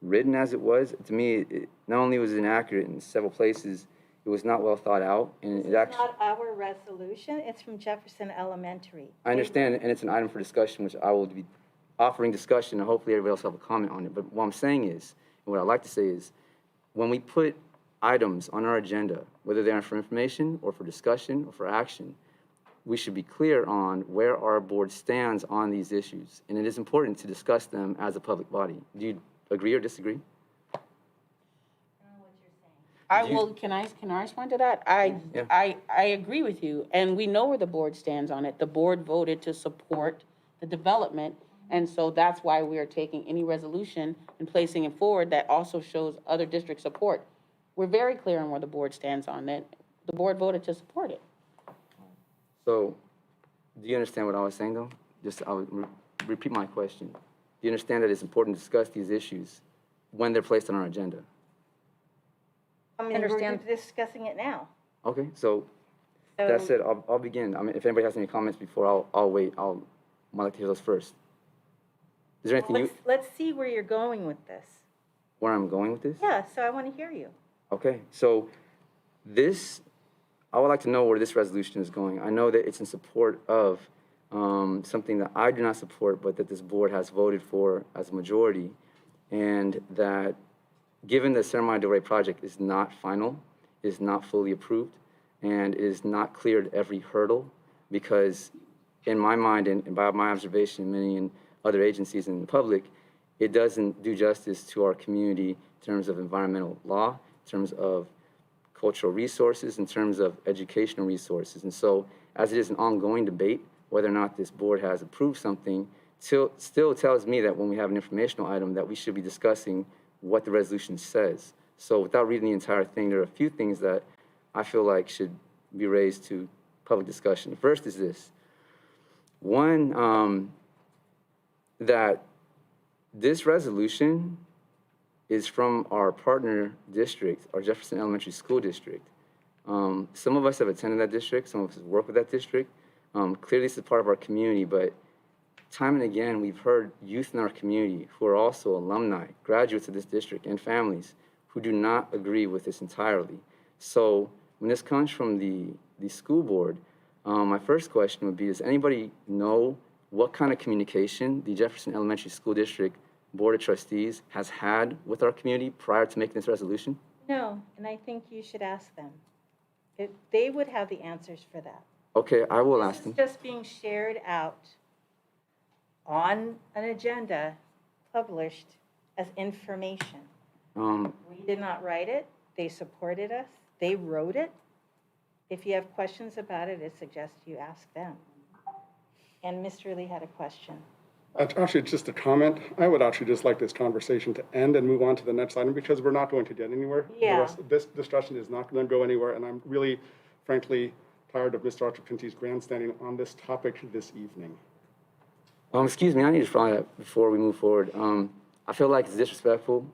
written as it was. To me, it not only was inaccurate in several places, it was not well thought out, and it It's actually. not our resolution, it's from Jefferson Elementary. I understand, and it's an item for discussion, which I will be offering discussion, and hopefully everybody else will have a comment on it. But what I'm saying is, and what I'd like to say is, when we put items on our agenda, whether they're for information or for discussion or for action, we should be clear on where our board stands on these issues. And it is important to discuss them as a public body. Do you agree or disagree? Can I respond to that? Yeah. I agree with you, and we know where the board stands on it. The board voted to support the development, and so that's why we are taking any resolution and placing it forward that also shows other district support. We're very clear on where the board stands on it. The board voted to support it. So, do you understand what I was saying, though? Just, I would repeat my question. Do you understand that it's important to discuss these issues when they're placed on our agenda? I mean, we're Understand. discussing it now. Okay, so that said, I'll begin. I mean, if anybody has any comments before, I'll wait. I'd like to hear those first. Is there anything Let's see where you're going with this. where I'm going with this? Yeah, so I want to hear you. Okay, so I would like to know where this resolution is going. I know that it's in support of something that I do not support, but that this board has voted for as a majority, and that given the Serramonte Del Rey project is not final, is not fully approved, and is not cleared every hurdle, because in my mind and by my observation, many in other agencies in the public, it doesn't do justice to our community in terms of environmental law, in terms of cultural resources, in terms of educational resources. And so, as it is an ongoing debate, whether or not this board has approved something, still tells me that when we have an informational item that we should be discussing what the resolution says. So without reading the entire thing, there are a few things that I feel like should be raised to public discussion. The first is this. One, that this resolution is from our partner district, our Jefferson Elementary School District. Some of us have attended that district, some of us have worked with that district. Clearly, this is part of our community, but time and again, we've heard youth in our community who are also alumni, graduates of this district, and families who do not agree with this entirely. So when this comes from the school board, my first question would be, does anybody know what kind of communication the Jefferson Elementary School District Board of Trustees has had with our community prior to making this resolution? No, and I think you should ask them. They would have the answers for that. Okay, I will ask This them. is just being shared out on an agenda, published as information. We did not write it. They supported us. They wrote it. If you have questions about it, I suggest you ask them. And Mr. Lee had a question. Actually, just a comment. I would actually just like this conversation to end and move on to the next item because we're not going to get anywhere. Yeah. This discussion is not going to go anywhere, and I'm really, frankly, tired of Mr. Archipinti's grandstanding on this topic this evening. Excuse me, I need to follow that before we move forward. I feel like it's disrespectful,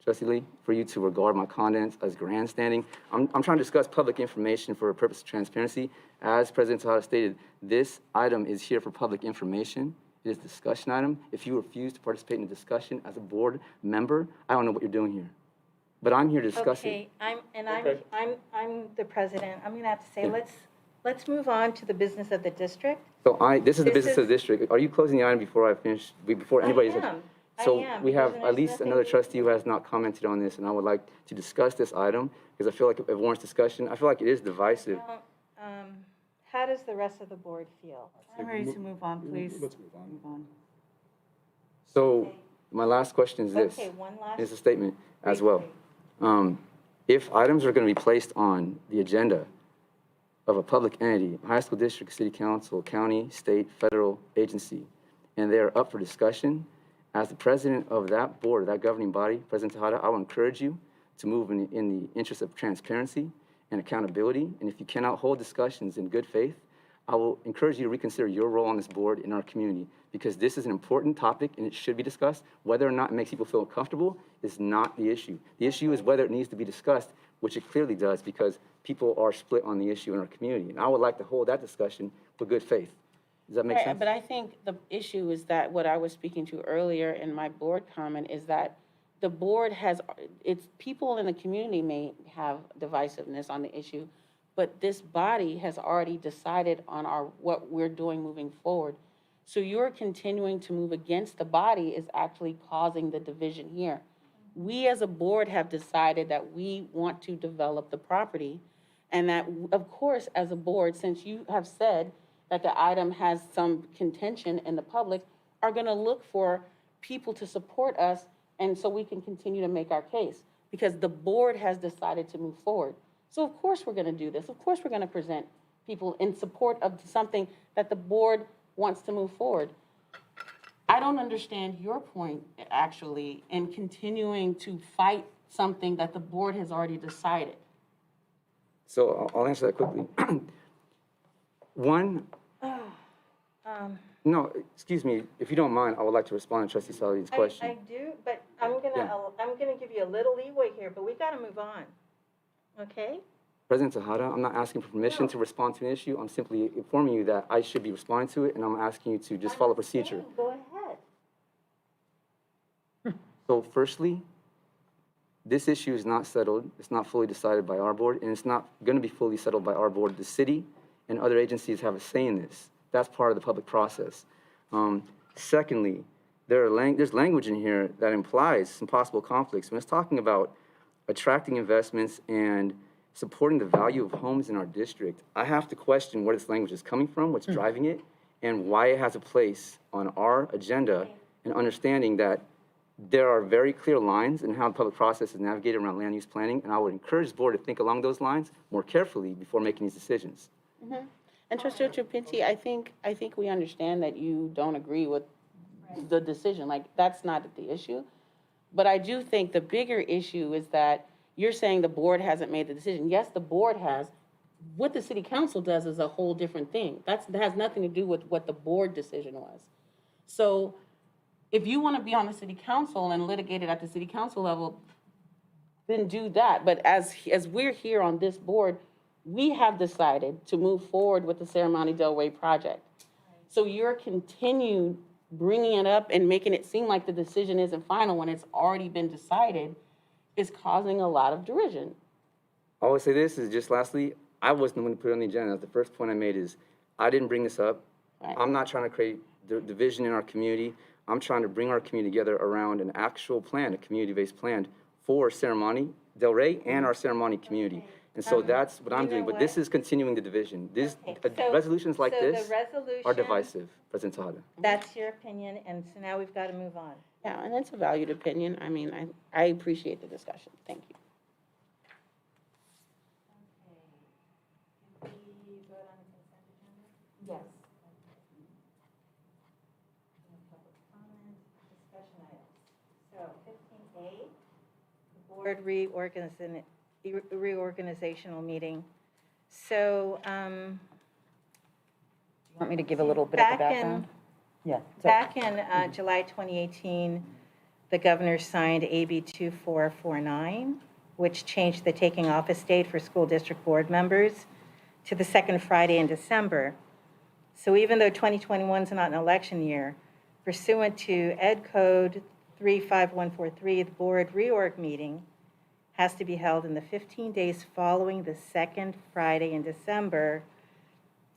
Trustee Lee, for you to regard my comments as grandstanding. I'm trying to discuss public information for a purpose of transparency. As President Tejada stated, this item is here for public information. It is a discussion item. If you refuse to participate in the discussion as a board member, I don't know what you're doing here. But I'm here to discuss it. Okay, Okay. I'm the president. I'm gonna have to say, let's move on to the business of the district. So this is the This business of the district. Are you closing the item before I finish, before anybody's? So I am, we have because at least there's nothing another we trustee can who has not commented on this, and I would like to discuss this item because I feel like it warrants discussion. I feel like it is divisive. Well, how does the rest of the board feel? I'm ready to move on, please. Let's move on. Move on. So my last question is this. Okay, one last. It's a statement as well. If items are going to be placed on the agenda of a public entity, high school district, city council, county, state, federal agency, and they are up for discussion, as the president of that board, that governing body, President Tejada, I will encourage you to move in the interest of transparency and accountability. And if you cannot hold discussions in good faith, I will encourage you to reconsider your role on this board in our community, because this is an important topic and it should be discussed. Whether or not it makes people feel comfortable is not the issue. The issue is whether it needs to be discussed, which it clearly does, because people are split on the issue in our community. And I would like to hold that discussion with good faith. Does that make sense? But I think the issue is that what I was speaking to earlier in my board comment is that the board has, it's people in the community may have divisiveness on the issue, but this body has already decided on what we're doing moving forward. So you're continuing to move against the body is actually causing the division here. We as a board have decided that we want to develop the property, and that, of course, as a board, since you have said that the item has some contention in the public, are going to look for people to support us, and so we can continue to make our case, because the board has decided to move forward. So of course we're going to do this. Of course we're going to present people in support of something that the board wants to move forward. I don't understand your point, actually, in continuing to fight something that the board has already decided. So I'll answer that quickly. One, no, excuse me, if you don't mind, I would like to respond to Trustee Saladin's question. I do, but I'm gonna give you a little leeway here, but we gotta move on. Okay? President Tejada, I'm not asking for permission to respond to an issue. I'm simply informing you that I should be responding to it, and I'm asking you to just follow procedure. Go ahead. So firstly, this issue is not settled. It's not fully decided by our board, and it's not going to be fully settled by our board. The city and other agencies have a say in this. That's part of the public process. Secondly, there's language in here that implies some possible conflicts. When it's talking about attracting investments and supporting the value of homes in our district, I have to question where this language is coming from, what's driving it, and why it has a place on our agenda, and understanding that there are very clear lines in how the public process is navigated around land use planning, and I would encourage the board to think along those lines more carefully before making these decisions. And Trustee Pinti, I think we understand that you don't agree with the decision. Like, that's not the issue. But I do think the bigger issue is that you're saying the board hasn't made the decision. Yes, the board has. What the city council does is a whole different thing. That has nothing to do with what the board decision was. So if you want to be on the city council and litigate it at the city council level, then do that. But as we're here on this board, we have decided to move forward with the Serramonte Delray project. So your continued bringing it up and making it seem like the decision isn't final when it's already been decided is causing a lot of derision. I always say this is just lastly, I wasn't going to put it on the agenda. The first point I made is I didn't bring this up. Right. I'm not trying to create division in our community. I'm trying to bring our community together around an actual plan, a community-based plan for Serramonte, Delray, and our Serramonte community. And so that's what I'm you know doing. But this what? is continuing the division. So- Resolutions like so this the resolution, are divisive, President Tejada. That's your opinion, and so now we've got to move on. Yeah, and it's a valued opinion. I mean, I appreciate the discussion. Thank you. Yes. So 15A, the board reorganizational meeting. So You want me to give a little bit of the background? Yeah. back in July 2018, the governor signed AB 2449, which changed the taking office date for school district board members to the second Friday in December. So even though 2021 is not an election year, pursuant to Ed Code 35143, the board reorg meeting has to be held in the 15 days following the second Friday in December.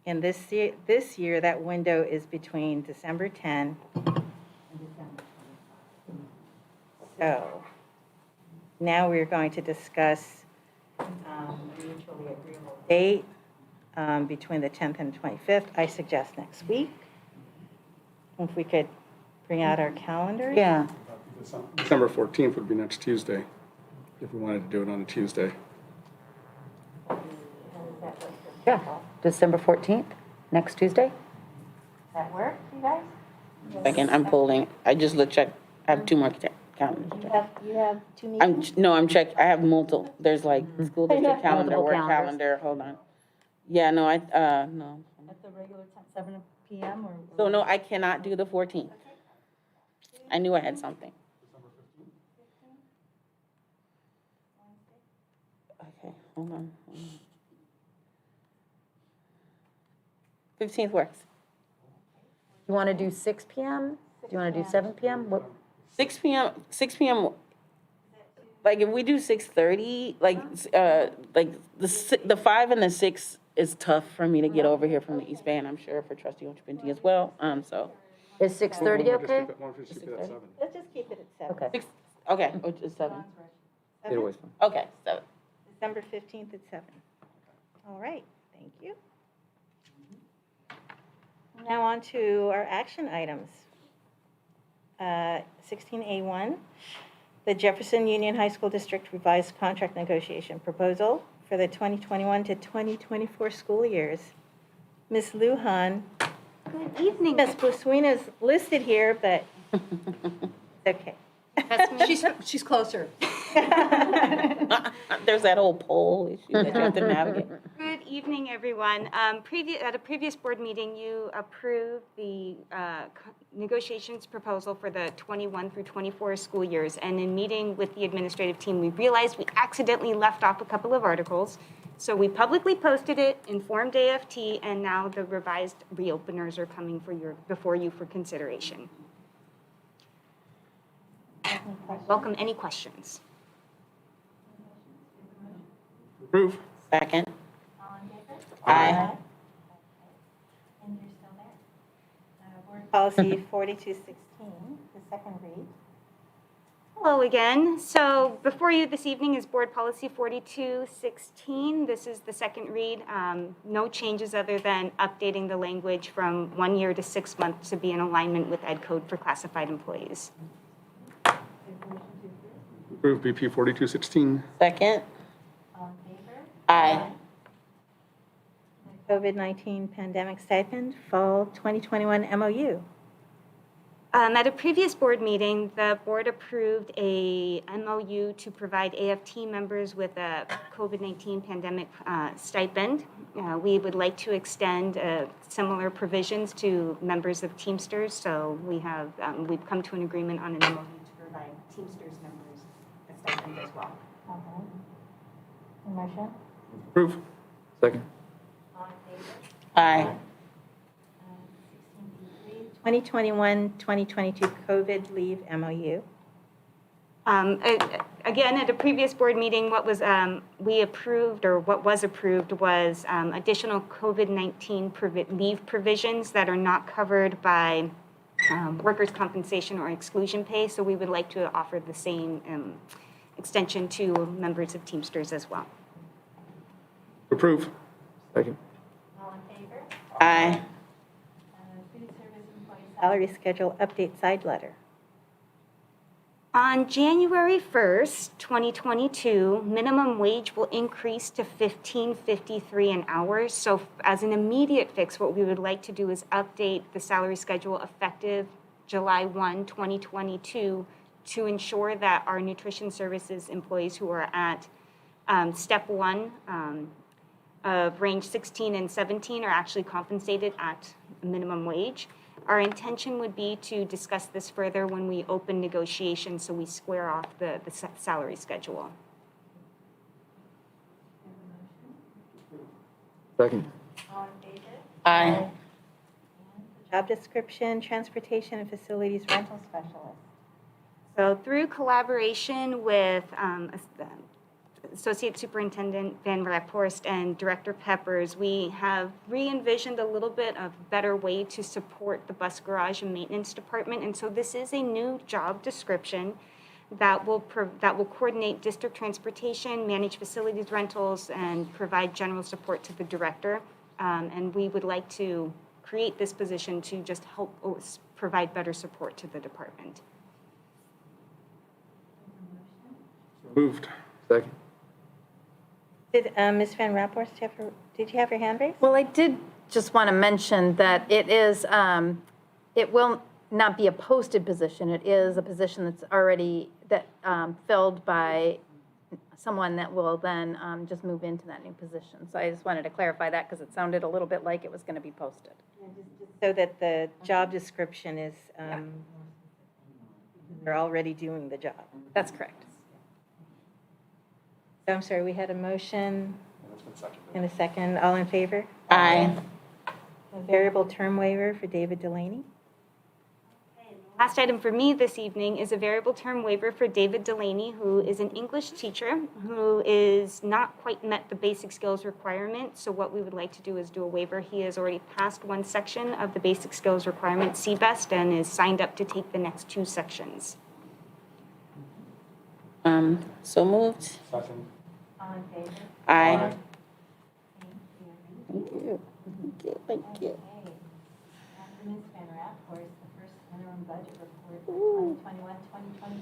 And this year, that window is between December 10 and December 25. So now we're going to discuss a mutually agreeable date between the 10th and 25th. I suggest next week. If we could bring out our calendars. Yeah. December 14th would be next Tuesday, if we wanted to do it on a Tuesday. Yeah. December 14th, next Tuesday? Does that work, you guys? Again, I'm polling. I just checked. I have two more calendars. to check. You have two meetings? I'm checked. I have multiple. There's like school district calendar, Multiple work calendars. calendar. Hold on. Yeah, no, no. At the regular time, 7 p.m. or? So no, I cannot do the 14th. I knew I had something. Okay, hold on. 15th works. You want to do 6 p.m.? Do you want to do 7 p.m.? What? 6 p.m., like if we do 6:30, like the 5 and the 6 is tough for me to get over here from the East Bay, and I'm sure for Trustee Pinti as well, so. Is 6:30 okay? Why don't we just keep it at 7? Let's just keep it at 7. Okay. Okay, it's 7. Either way's fine. Okay, 7. December 15th at 7. All right, thank you. Now on to our action items. 16A1, the Jefferson Union High School District revised contract negotiation proposal for the 2021 to 2024 school years. Ms. Lujan. Good evening. Ms. Busuina's listed here, but it's okay. She's closer. There's that whole poll issue that you have to navigate. Good evening, everyone. At a previous board meeting, you approved the negotiations proposal for the 21 through 24 school years. And in meeting with the administrative team, we realized we accidentally left off a couple of articles. So we publicly posted it, informed AFT, and now the revised reopeners are coming before you for consideration. Welcome any questions. Approve. Second. Aye. And you're still there? Policy 4216, the second read. Hello again. So before you this evening is Board Policy 4216. This is the second read. No changes other than updating the language from 1 year to 6 months to be in alignment with Ed Code for classified employees. Approve BP 4216. Second. All in favor? Aye. COVID-19 pandemic stipend, Fall 2021 MOU. At a previous board meeting, the board approved a MOU to provide AFT members with a COVID-19 pandemic stipend. We would like to extend similar provisions to members of Teamsters, so we've come to an agreement on an MOU to provide Teamsters members a stipend as well. Motion? Approve. Second. All in favor? Aye. 2021-2022 COVID leave MOU. Again, at a previous board meeting, what was approved was additional COVID-19 leave provisions that are not covered by workers' compensation or exclusion pay. So we would like to offer the same extension to members of Teamsters as well. Approve. Second. All in favor? Aye. Food service employee salary schedule update side letter. On January 1st, 2022, minimum wage will increase to $15.53 an hour. So as an immediate fix, what we would like to do is update the salary schedule effective July 1, 2022 to ensure that our nutrition services employees who are at step 1 of range 16 and 17 are actually compensated at minimum wage. Our intention would be to discuss this further when we open negotiations so we square off the salary schedule. Second. All in favor? Aye. Job description, transportation and facilities rental specialist. So through collaboration with Associate Superintendent Van Raphorst and Director Peppers, we have re-envisioned a little bit of better way to support the bus garage and maintenance department. And so this is a new job description that will coordinate district transportation, manage facilities rentals, and provide general support to the director. And we would like to create this position to just help provide better support to the department. Moved. Second. Did Ms. Van Raphorst did you have your hand raised? Well, I did just want to mention that it is, it will not be a posted position. It is a position that's already filled by someone that will then just move into that new position. So I just wanted to clarify that because it sounded a little bit like it was going to be posted. So that the job description is, they're already doing the job. That's correct. So I'm sorry, we had a motion and a second. All in favor? Aye. A variable term waiver for David Delaney. Last item for me this evening is a variable term waiver for David Delaney, who is an English teacher who is not quite met the basic skills requirement. So what we would like to do is do a waiver. He has already passed one section of the basic skills requirement, CBEST, and is signed up to take the next 2 sections. So moved. Second. All in favor? Aye. Thank you. Thank you. Thank you. Okay. After Ms. Van Raphorst, the first interim budget report for 2021-2022.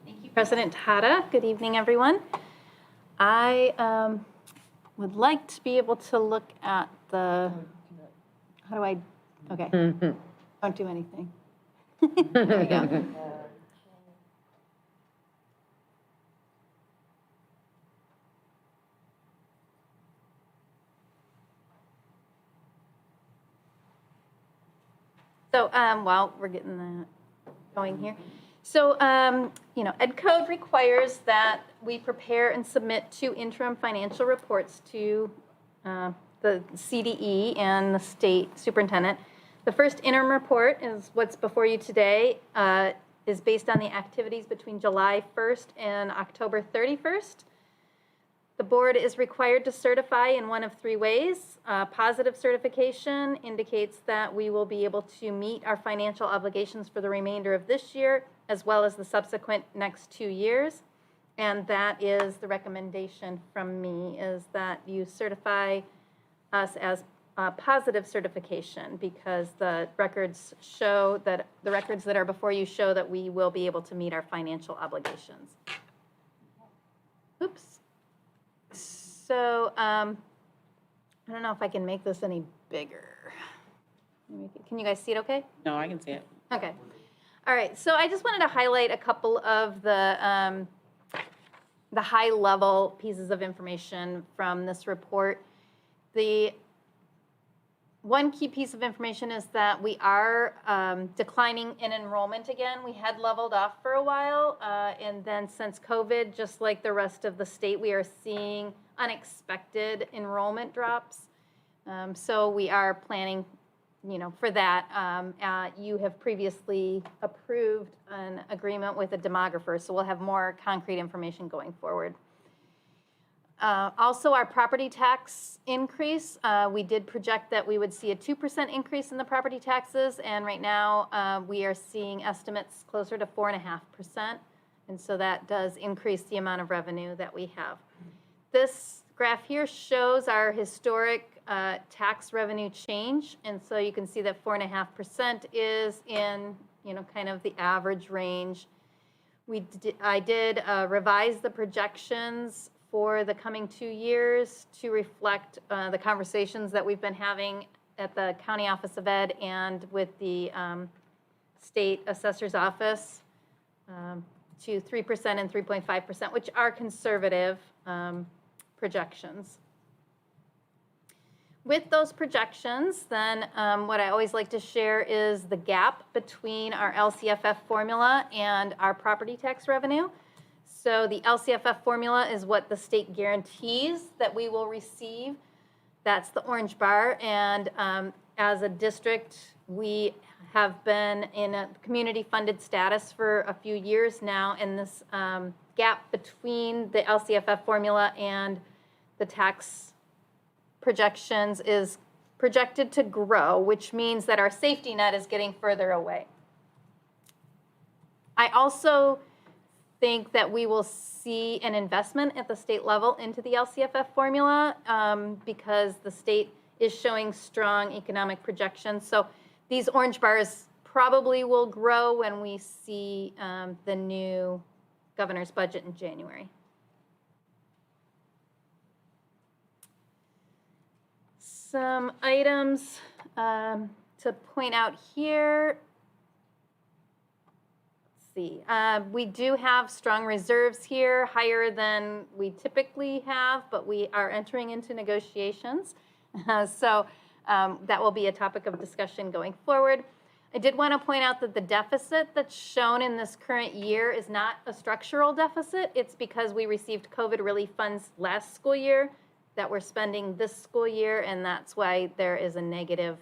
Thank you, President Tata. Good evening, everyone. I would like to be able to look at the, how do I, okay. Don't do anything. There we go. So while we're getting that going here. So, Ed Code requires that we prepare and submit 2 interim financial reports to the CDE and the state superintendent. The first interim report is what's before you today, is based on the activities between July 1st and October 31st. The board is required to certify in one of three ways. Positive certification indicates that we will be able to meet our financial obligations for the remainder of this year, as well as the subsequent next 2 years. And that is the recommendation from me, is that you certify us as positive certification, because the records that are before you show that we will be able to meet our financial obligations. Oops. So, I don't know if I can make this any bigger. Can you guys see it okay? No, I can see it. Okay. All right, so I just wanted to highlight a couple of the high-level pieces of information from this report. The one key piece of information is that we are declining in enrollment again. We had leveled off for a while, and then since COVID, just like the rest of the state, we are seeing unexpected enrollment drops. So we are planning, for that. You have previously approved an agreement with a demographer, so we'll have more concrete information going forward. Also, our property tax increase, we did project that we would see a 2% increase in the property taxes, and right now we are seeing estimates closer to 4.5%, and so that does increase the amount of revenue that we have. This graph here shows our historic tax revenue change, and so you can see that 4.5% is in, kind of the average range. I did revise the projections for the coming 2 years to reflect the conversations that we've been having at the County Office of Ed and with the State Assessor's Office to 3% and 3.5%, which are conservative projections. With those projections, then what I always like to share is the gap between our LCFF formula and our property tax revenue. So the LCFF formula is what the state guarantees that we will receive. That's the orange bar. And as a district, we have been in a community-funded status for a few years now, and this gap between the LCFF formula and the tax projections is projected to grow, which means that our safety net is getting further away. I also think that we will see an investment at the state level into the LCFF formula because the state is showing strong economic projections. So these orange bars probably will grow when we see the new governor's budget in January. Some items to point out here. We do have strong reserves here, higher than we typically have, but we are entering into negotiations. So that will be a topic of discussion going forward. I did want to point out that the deficit that's shown in this current year is not a structural deficit. It's because we received COVID relief funds last school year that we're spending this school year, and that's why there is a negative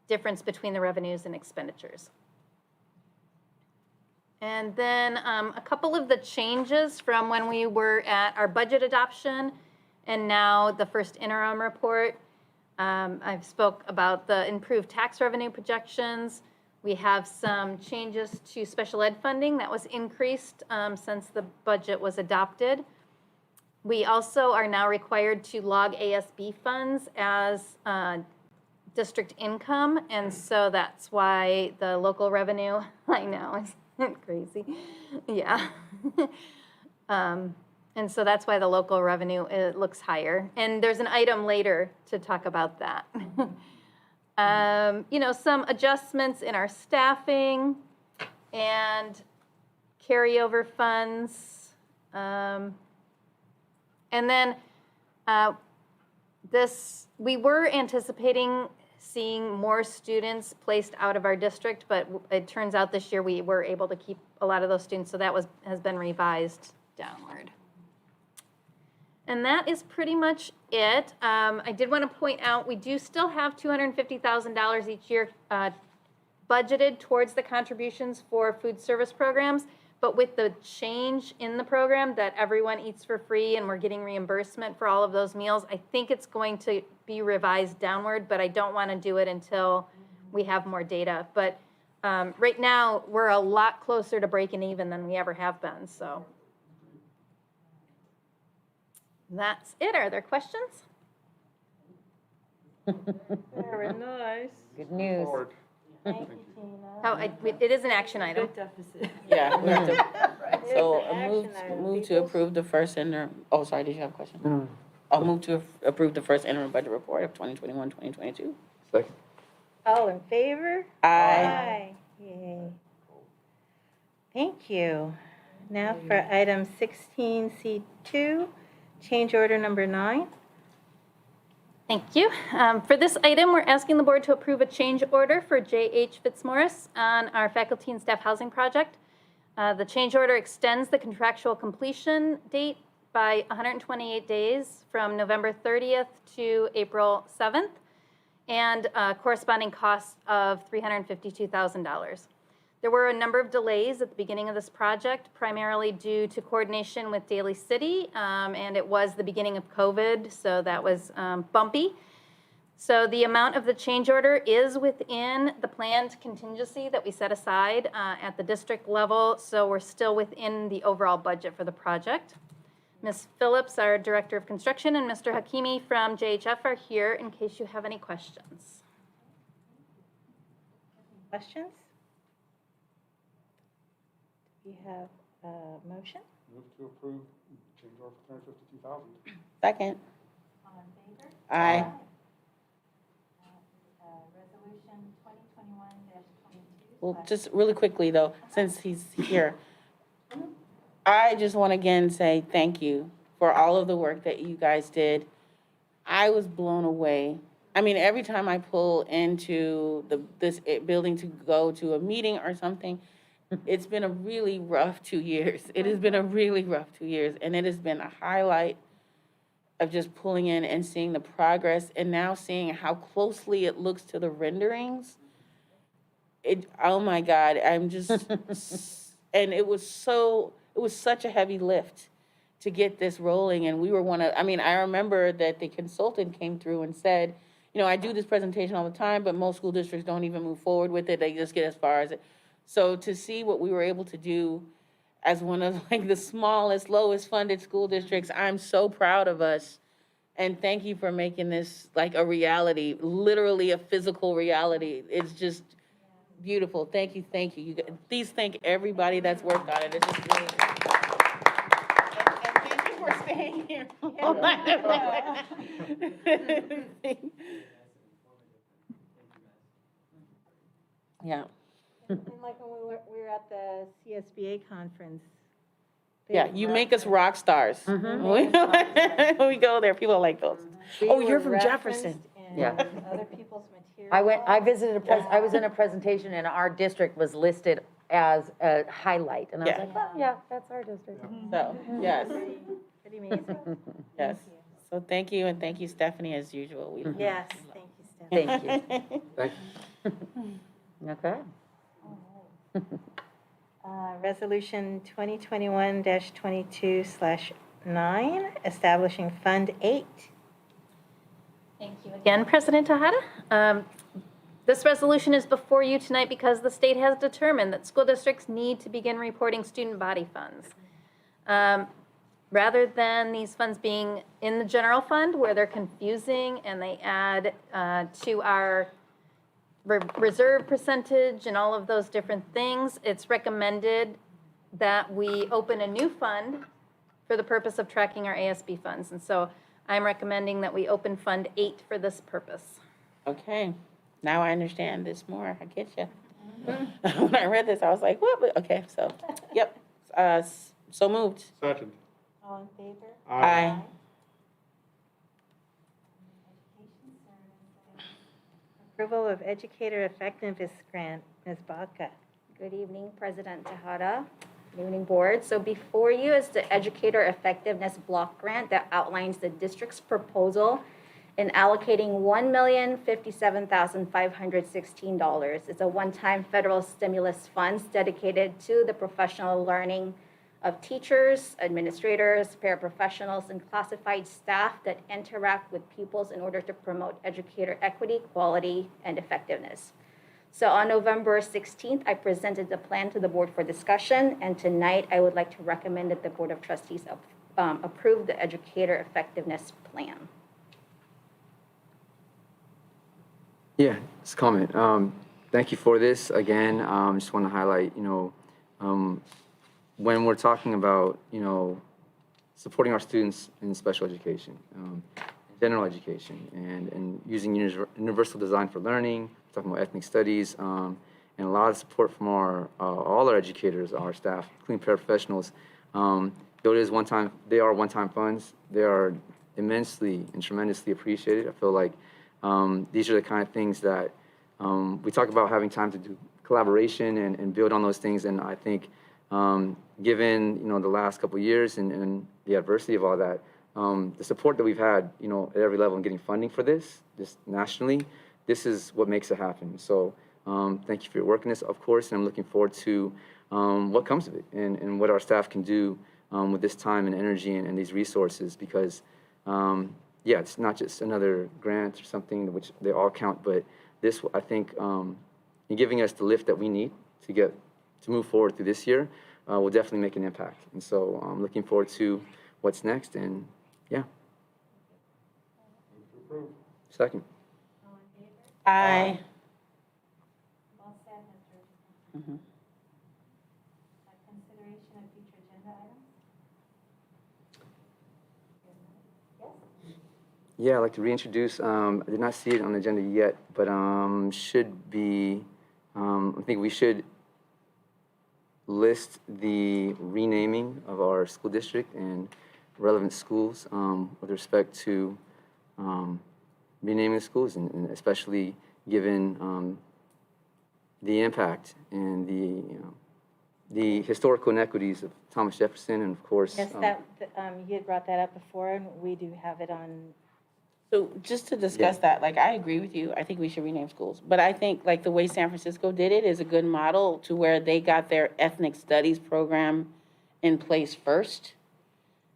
difference between the revenues and expenditures. And then a couple of the changes from when we were at our budget adoption and now the first interim report. I've spoke about the improved tax revenue projections. We have some changes to special ed funding that was increased since the budget was adopted. We also are now required to log ASB funds as district income, and so that's why the local revenue, I know, is crazy. Yeah. And so that's why the local revenue looks higher. And there's an item later to talk about that. Some adjustments in our staffing and carryover funds. And then we were anticipating seeing more students placed out of our district, but it turns out this year we were able to keep a lot of those students, so that has been revised downward. And that is pretty much it. I did want to point out we do still have $250,000 each year budgeted towards the contributions for food service programs, But with the change in the program that everyone eats for free and we're getting reimbursement for all of those meals, I think it's going to be revised downward, but I don't want to do it until we have more data. But right now, we're a lot closer to breaking even than we ever have been, so. That's it. Are there questions? Very nice. Good news. Forward. Thank you, Tina. Oh, it is an action item. Good deficit. Yeah, we have to, so It's an a action item, move to people. approve the first interim, oh, sorry, did you have a question? I'll move to approve the first interim budget report of 2021, 2022. Second. All in favor? Aye. Yay. Thank you. Now for item 16C2, change order number 9. Thank you. For this item, we're asking the board to approve a change order for J.H. Fitzmaurice on our faculty and staff housing project. The change order extends the contractual completion date by 128 days from November 30th to April 7th, and corresponding costs of $352,000. There were a number of delays at the beginning of this project, primarily due to coordination with Daly City, and it was the beginning of COVID, so that was bumpy. So the amount of the change order is within the planned contingency that we set aside at the district level, so we're still within the overall budget for the project. Ms. Phillips, our Director of Construction, and Mr. Hakimi from JHF are here in case you have any questions. Questions? Do you have a motion? Move to approve change order for $352,000. Second. All in favor? Aye. Resolution 2021-22. Well, just really quickly though, since he's here, I just want to again say thank you for all of the work that you guys did. I was blown away. I mean, every time I pull into this building to go to a meeting or something, it's been a really rough 2 years. It has been a really rough 2 years, and it has been a highlight of just pulling in and seeing the progress, and now seeing how closely it looks to the renderings. Oh my God, I'm just, and it was such a heavy lift to get this rolling, and we were I remember that the consultant came through and said, you know, I do this presentation all the time, but most school districts don't even move forward with it. They just get as far as it. So to see what we were able to do as one of like the smallest, lowest funded school districts, I'm so proud of us. And thank you for making this like a reality, literally a physical reality. It's just beautiful. Thank you, thank you. Please thank everybody that's worked on it. It's just really. And thank you for staying here. Yeah. And like when we were at the CSBA conference. Yeah, you make us rock stars. When we go there, people are like those. We Oh, you're were from referenced Jefferson. in Yeah. Other people's material. I visited I was in a presentation and our district was listed as a highlight. And I was Yeah. like, oh, yeah, that's our district. So, yes, Pretty amazing. yes. So thank you, and thank you, Stephanie, as usual. We love Yes, thank you, Steph. Thank you. Thank you. Okay. Resolution 2021-22/9, establishing Fund 8. Thank you again, President Tejada. This resolution is before you tonight because the state has determined that school districts need to begin reporting student body funds. Rather than these funds being in the general fund where they're confusing and they add to our reserve percentage and all of those different things, it's recommended that we open a new fund for the purpose of tracking our ASB funds. And so I'm recommending that we open Fund 8 for this purpose. Okay, now I understand this more. I get you. When I read this, I was like, what? Okay, so, yep. So moved. Second. All in favor? Aye. Approval of Educator Effectiveness Grant, Ms. Baca. Good evening, President Tejada. Good evening, Board. So before you is the Educator Effectiveness Block Grant that outlines the district's proposal in allocating $1,057,516. It's a one-time federal stimulus funds dedicated to the professional learning of teachers, administrators, paraprofessionals, and classified staff that interact with pupils in order to promote educator equity, quality, and effectiveness. So on November 16th, I presented the plan to the board for discussion, and tonight I would like to recommend that the Board of Trustees approve the educator effectiveness plan. Yeah, just a comment. Thank you for this. Again, just want to highlight, when we're talking about, supporting our students in special education, general education, and using universal design for learning, talking about ethnic studies, and a lot of support from all our educators, our staff, including paraprofessionals. Though it is they are one-time funds. They are immensely and tremendously appreciated. I feel like these are the kind of things that we talk about, having time to do collaboration and build on those things. And I think given the last couple of years and the adversity of all that, the support that we've had at every level in getting funding for this nationally, this is what makes it happen. So thank you for your work in this, of course, and I'm looking forward to what comes of it and what our staff can do with this time and energy and these resources, because yeah, it's not just another grant or something, which they all count, but this, I think, in giving us the lift that we need to move forward through this year, will definitely make an impact. And so I'm looking forward to what's next, and yeah. Second. Aye. Consideration of future agenda items? Yeah, I'd like to reintroduce, I did not see it on the agenda yet, but should be, I think we should list the renaming of our school district and relevant schools with respect to renaming schools, and especially given the impact and the historical inequities of Thomas Jefferson, and of course. Yes, you had brought that up before, and we do have it on. So just to discuss that, I agree with you. I think we should rename schools. But I think the way San Francisco did it is a good model to where they got their ethnic studies program in place first,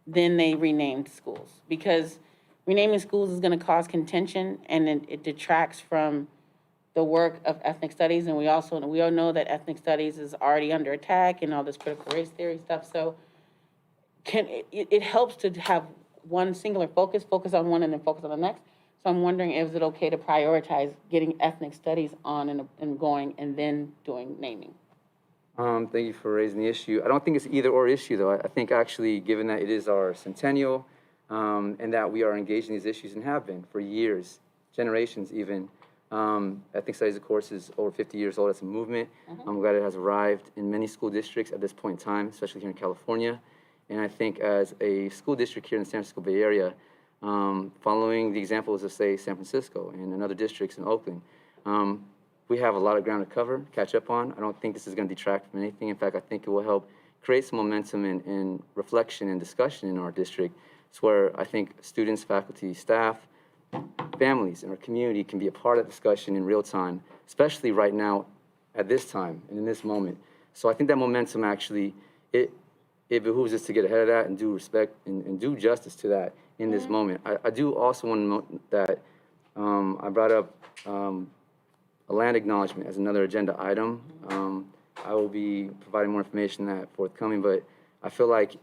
then they renamed schools. Because renaming schools is going to cause contention, and it detracts from the work of ethnic studies. And we all know that ethnic studies is already under attack and all this critical race theory stuff. So it helps to have one singular focus on one and then focus on the next. So I'm wondering, is it okay to prioritize getting ethnic studies on and going and then doing naming? Thank you for raising the issue. I don't think it's either or issue, though. I think actually, given that it is our centennial and that we are engaged in these issues and have been for years, generations even, ethnic studies, of course, is over 50 years old as a movement. I'm glad it has arrived in many school districts at this point in time, especially here in California. And I think as a school district here in the San Francisco Bay Area, following the examples of, say, San Francisco and other districts in Oakland, we have a lot of ground to cover, catch up on. I don't think this is going to detract from anything. In fact, I think it will help create some momentum and reflection and discussion in our district. It's where I think students, faculty, staff, families in our community can be a part of the discussion in real time, especially right now at this time and in this moment. So I think that momentum actually, it behooves us to get ahead of that and do respect and do justice to that in this moment. I do also want to note that I brought up a land acknowledgement as another agenda item. I will be providing more information on that forthcoming, but I feel like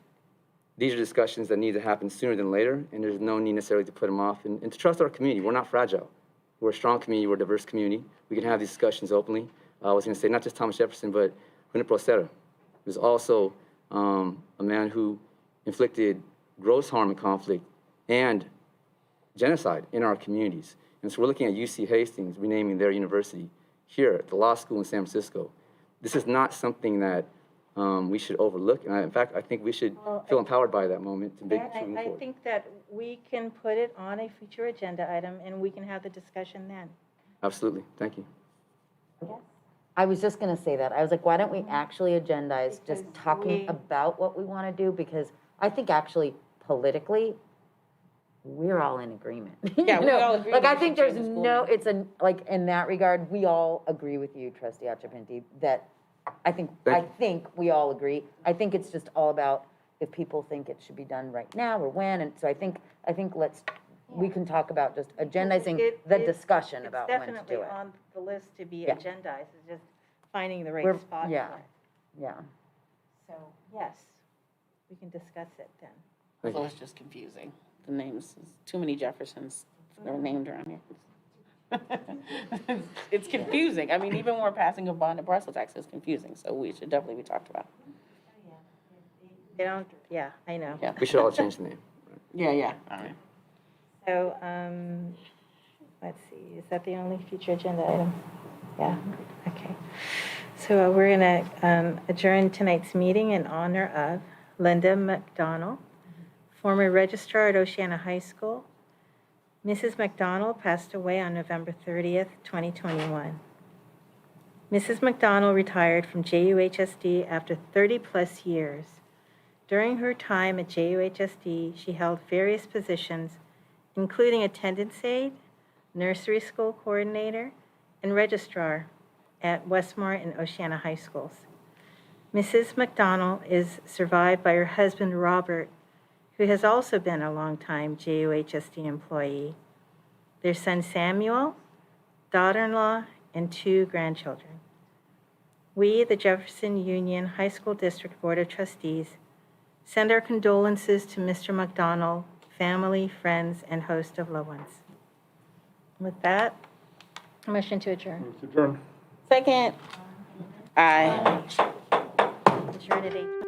these are discussions that need to happen sooner than later, and there's no need necessarily to put them off, and to trust our community. We're not fragile. We're a strong community. We're a diverse community. We can have these discussions openly. I was going to say not just Thomas Jefferson, but Junipero Serra, who's also a man who inflicted gross harm and conflict and genocide in our communities. And so we're looking at UC Hastings renaming their university here at the law school in San Francisco. This is not something that we should overlook. And in fact, I think we should feel empowered by that moment to move forward. I think that we can put it on a future agenda item, and we can have the discussion then. Absolutely. Thank you. I was just going to say that. I was like, why don't we actually agendize just talking about what we want to do? Because I think actually politically, we're all in agreement. Yeah, You we know, all agree Like, that I we think should there's change the school no, name. it's a, like, in that regard, we all agree with you, trustee Achapinti, that I think we all agree. I think it's just all about if people think it should be done right now or when, and so I think we can talk about just agendizing the discussion about when to do It's definitely it. on the list to be Yeah. agendized, it's just finding the right We're- spot for yeah. it. Yeah. So, yes, we can discuss it then. Thank So you. it's just confusing. The names, too many Jeffersons that are named around here. It's confusing. I mean, even when we're passing a bond and parcel tax, it's confusing, so we should definitely be talked about. They don't, yeah, I know. Yeah. We should all change the name. Yeah, all right. So, let's see, is that the only future agenda item? Yeah, okay. So we're going to adjourn tonight's meeting in honor of Linda McDonald, former registrar at Oceana High School. Mrs. McDonald passed away on November 30th, 2021. Mrs. McDonald retired from JUHSD after 30-plus years. During her time at JUHSD, she held various positions, including attendance aide, nursery school coordinator, and registrar at Westmore and Oceana High Schools. Mrs. McDonald is survived by her husband, Robert, who has also been a longtime JUHSD employee, their son, Samuel, daughter-in-law, and 2 grandchildren. We, the Jefferson Union High School District Board of Trustees, send our condolences to Mr. McDonald, family, friends, and host of loved ones. With that, motion to adjourn. Move to adjourn. Second. Aye. Adjourn at 8:20.